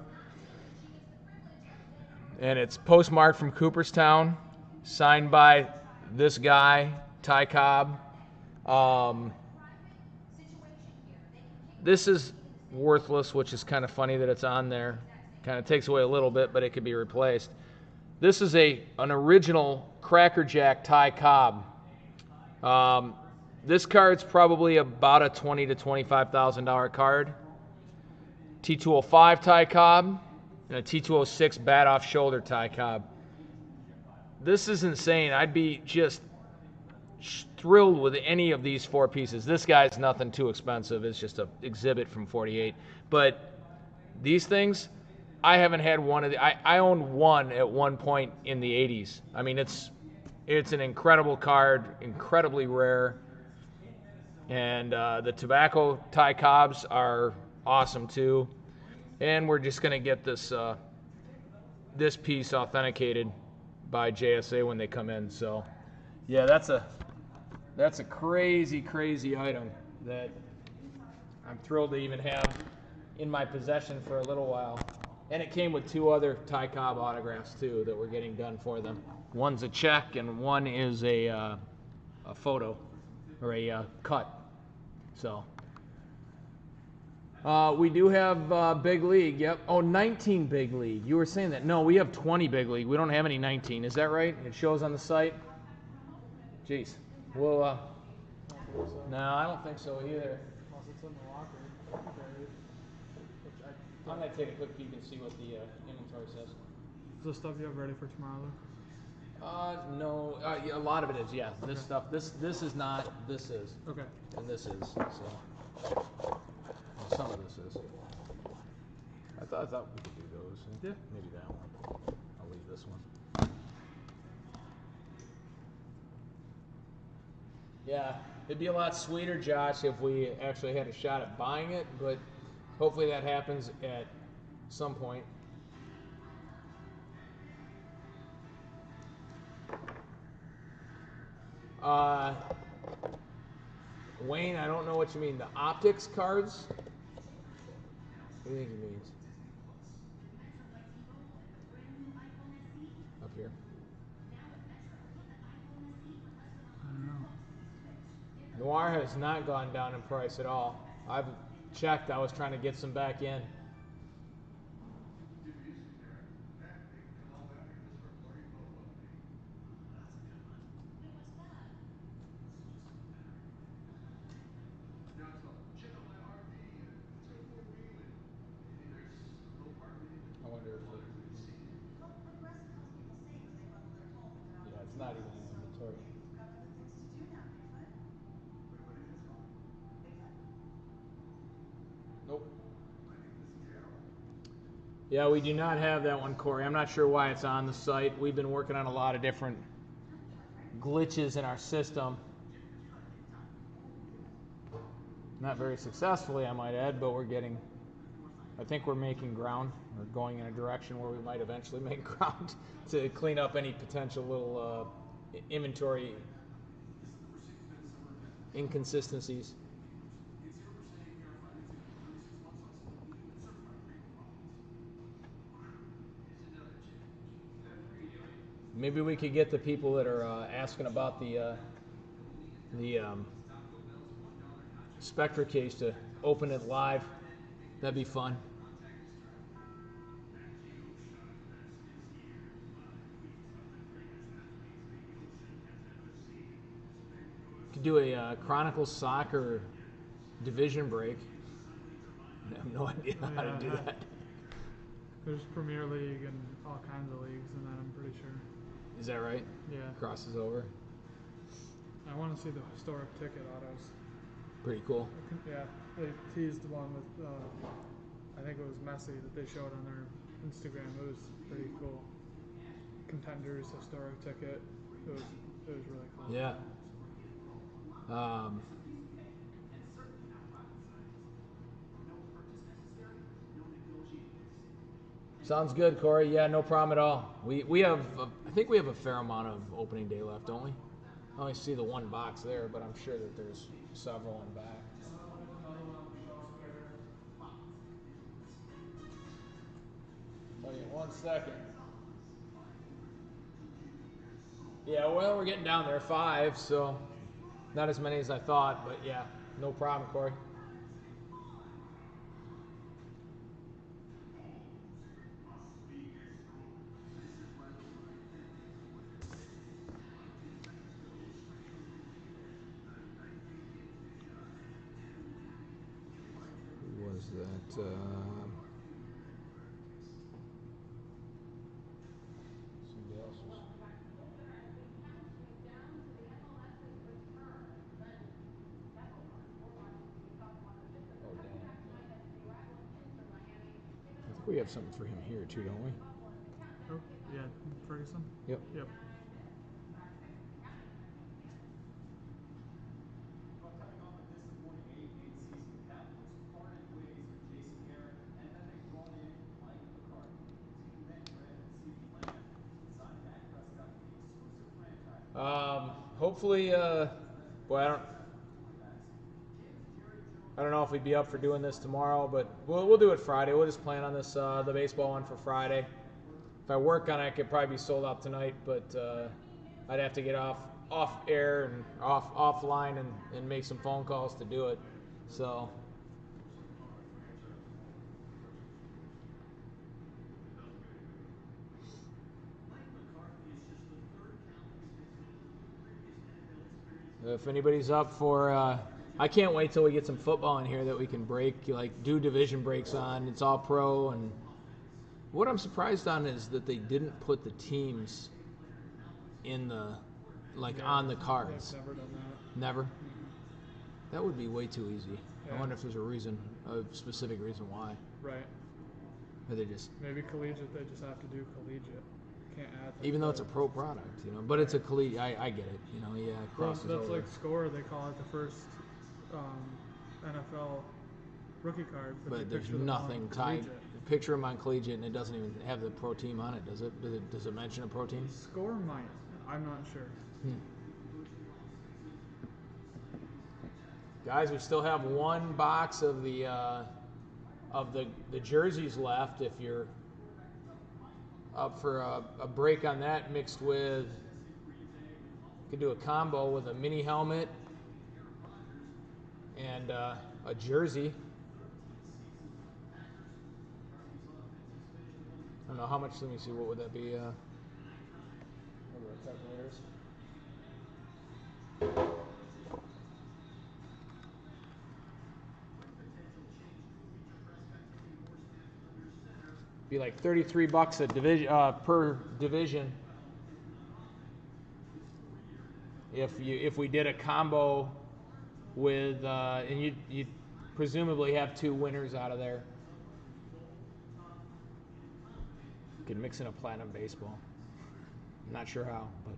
And it's postmarked from Cooperstown, signed by this guy, Ty Cobb. This is worthless, which is kind of funny that it's on there. Kind of takes away a little bit, but it could be replaced. This is an original Cracker Jack Ty Cobb. This card's probably about a $20,000 to $25,000 card. T205 Ty Cobb and a T206 bat off shoulder Ty Cobb. This is insane. I'd be just thrilled with any of these four pieces. This guy's nothing too expensive. It's just an exhibit from 48. But these things, I haven't had one of the... I owned one at one point in the 80s. I mean, it's an incredible card, incredibly rare. And the tobacco Ty Cobbs are awesome too. And we're just going to get this this piece authenticated by JSA when they come in. So, yeah, that's a crazy, crazy item that I'm thrilled to even have in my possession for a little while. And it came with two other Ty Cobb autographs too that we're getting done for them. One's a check and one is a photo or a cut. So we do have Big League. Yep. Oh, 19 Big League. You were saying that. No, we have 20 Big League. We don't have any 19. Is that right? It shows on the site. Jeez. Well, no, I don't think so either. Unless it's in the locker. Buried. I'm going to take a quick peek and see what the inventory says. Is this stuff you have ready for tomorrow, though? No. Yeah, a lot of it is, yeah. This stuff. This is not. This is. Okay. And this is. So. Some of this is. I thought we could do those. Yeah. Maybe that one. I'll leave this one. Yeah, it'd be a lot sweeter, Josh, if we actually had a shot at buying it, but hopefully that happens at some point. Wayne, I don't know what you mean. The optics cards? What do you think he means? Up here. I don't know. Noir has not gone down in price at all. I've checked. I was trying to get some back in. I Yeah, we do not have that one, Corey. I'm not sure why it's on the site. We've been working on a lot of different glitches in our system. Not very successfully, I might add, but I think we're making ground. We're going in a direction where we might eventually make ground to clean up any potential little inventory inconsistencies. Maybe we could get the people that are asking about the Spectra case to open it live. That'd be fun. Could do a Chronicles Soccer division break. I have no idea how to do that. There's Premier League and all kinds of leagues in that, I'm pretty sure. Is that right? Yeah. Crosses over. I want to see the historic ticket autos. Pretty cool. Yeah, they teased one with, I think it was Messi that they showed on their Instagram. It was pretty cool. Contenders historic ticket. It was really cool. Yeah. Sounds good, Corey. Yeah, no problem at all. We have, I think we have a fair amount of opening day left, don't we? I only see the one box there, but I'm sure that there's several in back. Tell you 1 second. Yeah, well, we're getting down there, 5, so not as many as I thought, but yeah, no problem, Corey. Who was that? Somebody else was. Oh, damn. I think we have something for him here too, don't we? Oh, yeah, Ferguson? Yep. Yep. Hopefully, boy, I don't know if we'd be up for doing this tomorrow, but we'll do it Friday. We'll just plan on this the baseball one for Friday. If I work on it, I could probably be sold out tonight, but I'd have to get off air and offline and make some phone calls to do it. So. If anybody's up for, I can't wait till we get some football in here that we can do division breaks on. It's all pro, and what I'm surprised on is that they didn't put the teams in on the cards. They've never done that. Never? That would be way too easy. Yeah. I wonder if there's a specific reason why. Right. Or they just, Maybe collegiate, they just have to do collegiate. Can't add them even though to it's a pro product, but it's a collegiate. I get it. Yeah, it crosses that's over. like Score, they call it the first NFL rookie card. But there's picture them on nothing tied. collegiate. Picture them on collegiate, and it doesn't even have the pro team on it, does it? Does it mention a pro team? Score might. I'm not sure. Guys, we still have one box of the jerseys left. If you're up for a break on that, mixed with, could do a combo with a mini helmet and a jersey. I don't know how much. Let me see. What would that be? What are our calculators? Be like $33 a division per division. If we did a combo with and you presumably have 2 winners out of there. can mix in a platinum baseball. I'm not sure how, but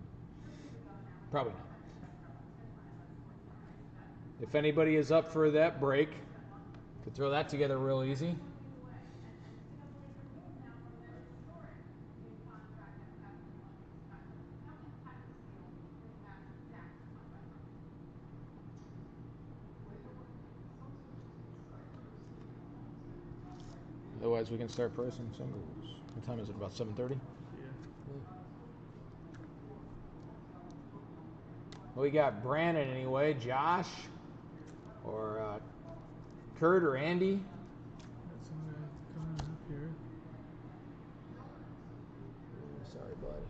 probably not. If anybody is up for that break, could throw that together real easy. Otherwise, we can start pressing singles. What time is it? About 7:30. Well, we got Brandon anyway. Josh, or Kurt, or Andy. Got some guy coming up here. Sorry, bud.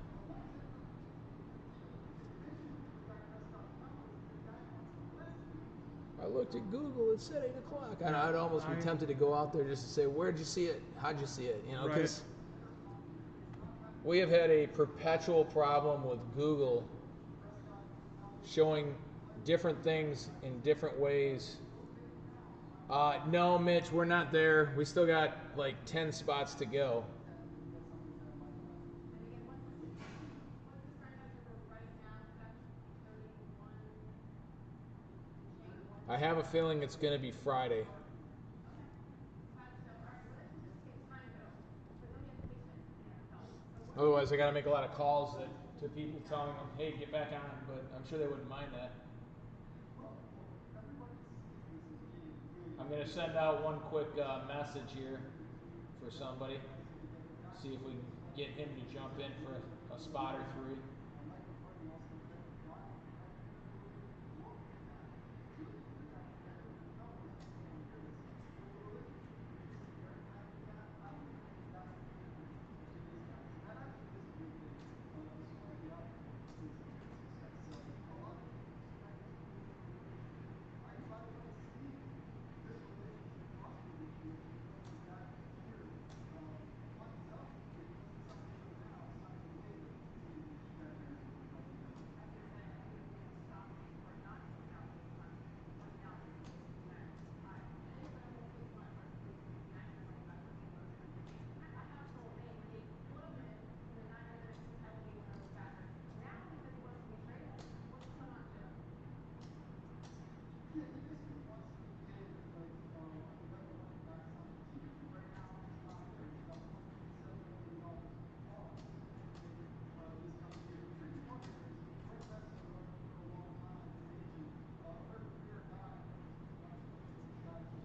I looked at Google. It said 8 o'clock. And I'd almost be tempted to go out there just to say, "Where'd you see it? How'd you see it?" You know, because we have had a perpetual problem with Google showing different things in different ways. No, Mitch, we're not there. We still got like 10 spots to go. I have a feeling it's going to be Friday. Otherwise, I got to make a lot of calls to people telling them, "Hey, get back on." But I'm sure they wouldn't mind that. I'm going to send out one quick message here for somebody. See if we can get him to jump in for a spot or three.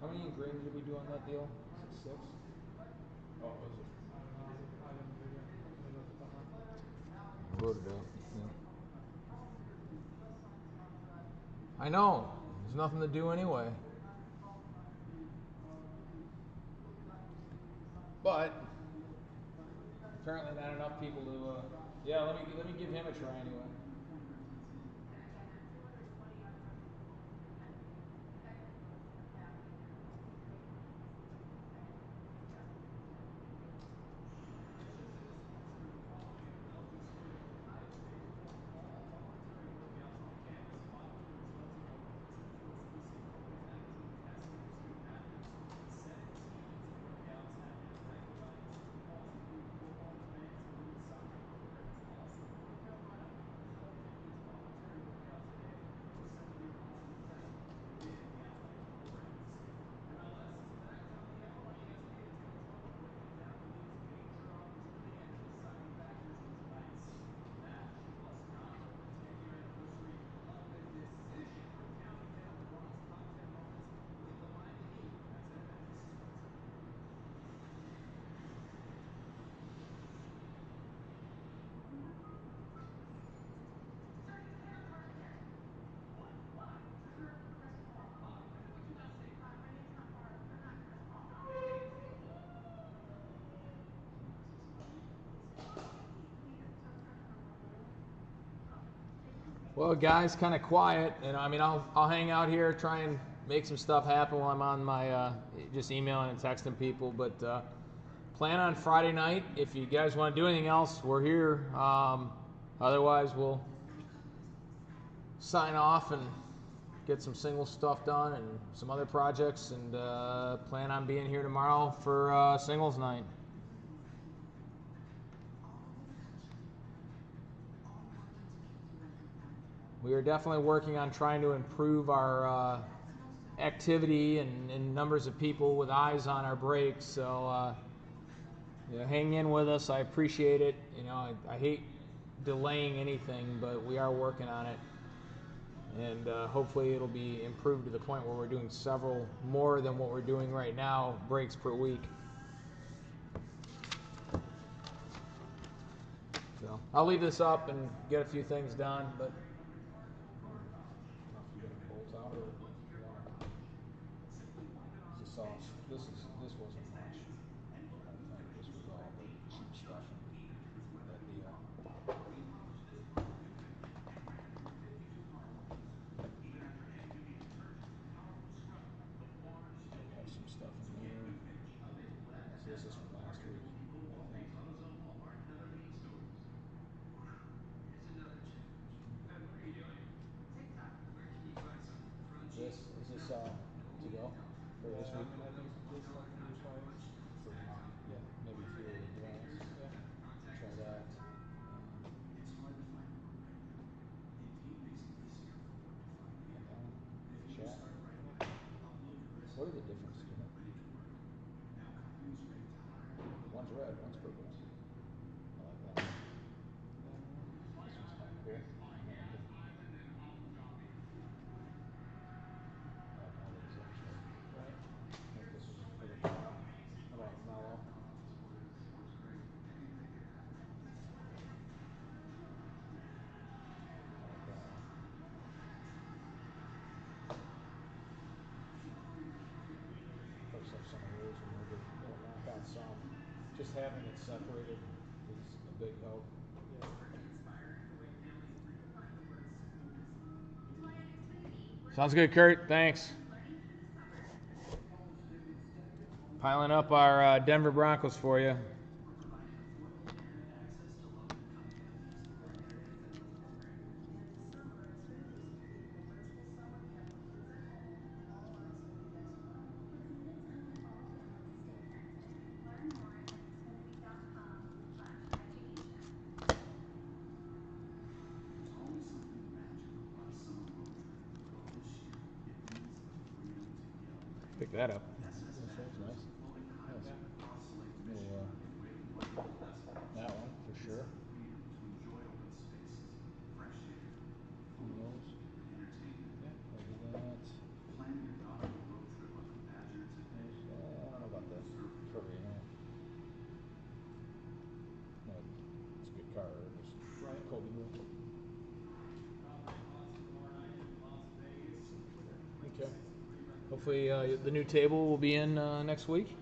How many ingredients did we do on that deal? 6? Oh, was it? I don't know. I didn't figure it. I looked at the hot. I wrote it out. Yeah. I know. There's nothing to do anyway. But apparently not enough people to. Yeah, let me give him a try anyway. Well, guys, kind of quiet, and I mean, I'll hang out here, try and make some stuff happen while I'm on my just emailing and texting people. But plan on Friday night. If you guys want to do anything else, we're here. Otherwise, we'll sign off and get some single stuff done and some other projects, and plan on being here tomorrow for singles night. we are definitely working on trying to improve our activity and numbers of people with eyes on our brakes. So hang in with us. I appreciate it. I hate delaying anything, but we are working on it. And hopefully it'll be improved to the point where we're doing several more than what we're doing right now, breaks per week. So I'll leave this up and get a few things done, but This wasn't much. I think this was all the cheap stuff in that deal. Have some stuff in here. So this is from last week, I think. Is this to go for this week? For yeah, maybe a few of the brands. Yeah. Try that. Chat. What are the differences? One's red, one's purple. I like that. This one's kind of cool. Just having it separated is a big help. sounds good, Kurt. Thanks. Piling up our Denver Broncos for you. Pick that up. That's nice. That one for sure. I don't know about this. Curry, no, it's a good car. Just Kobe. Okay. Hopefully the new table will be in next week.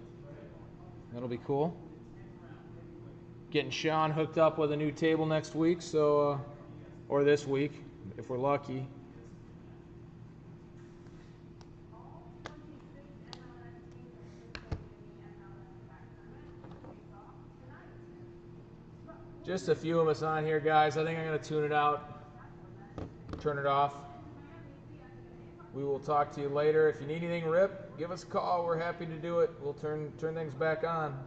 That'll be cool. Getting Sean hooked up with a new table next week, so or this week, if we're lucky. Just a few of us on here, guys. I think I'm going to tune it out, turn it off. We will talk to you later. If you need anything, Rip, give us a call. We're happy to do it. We'll turn things back on.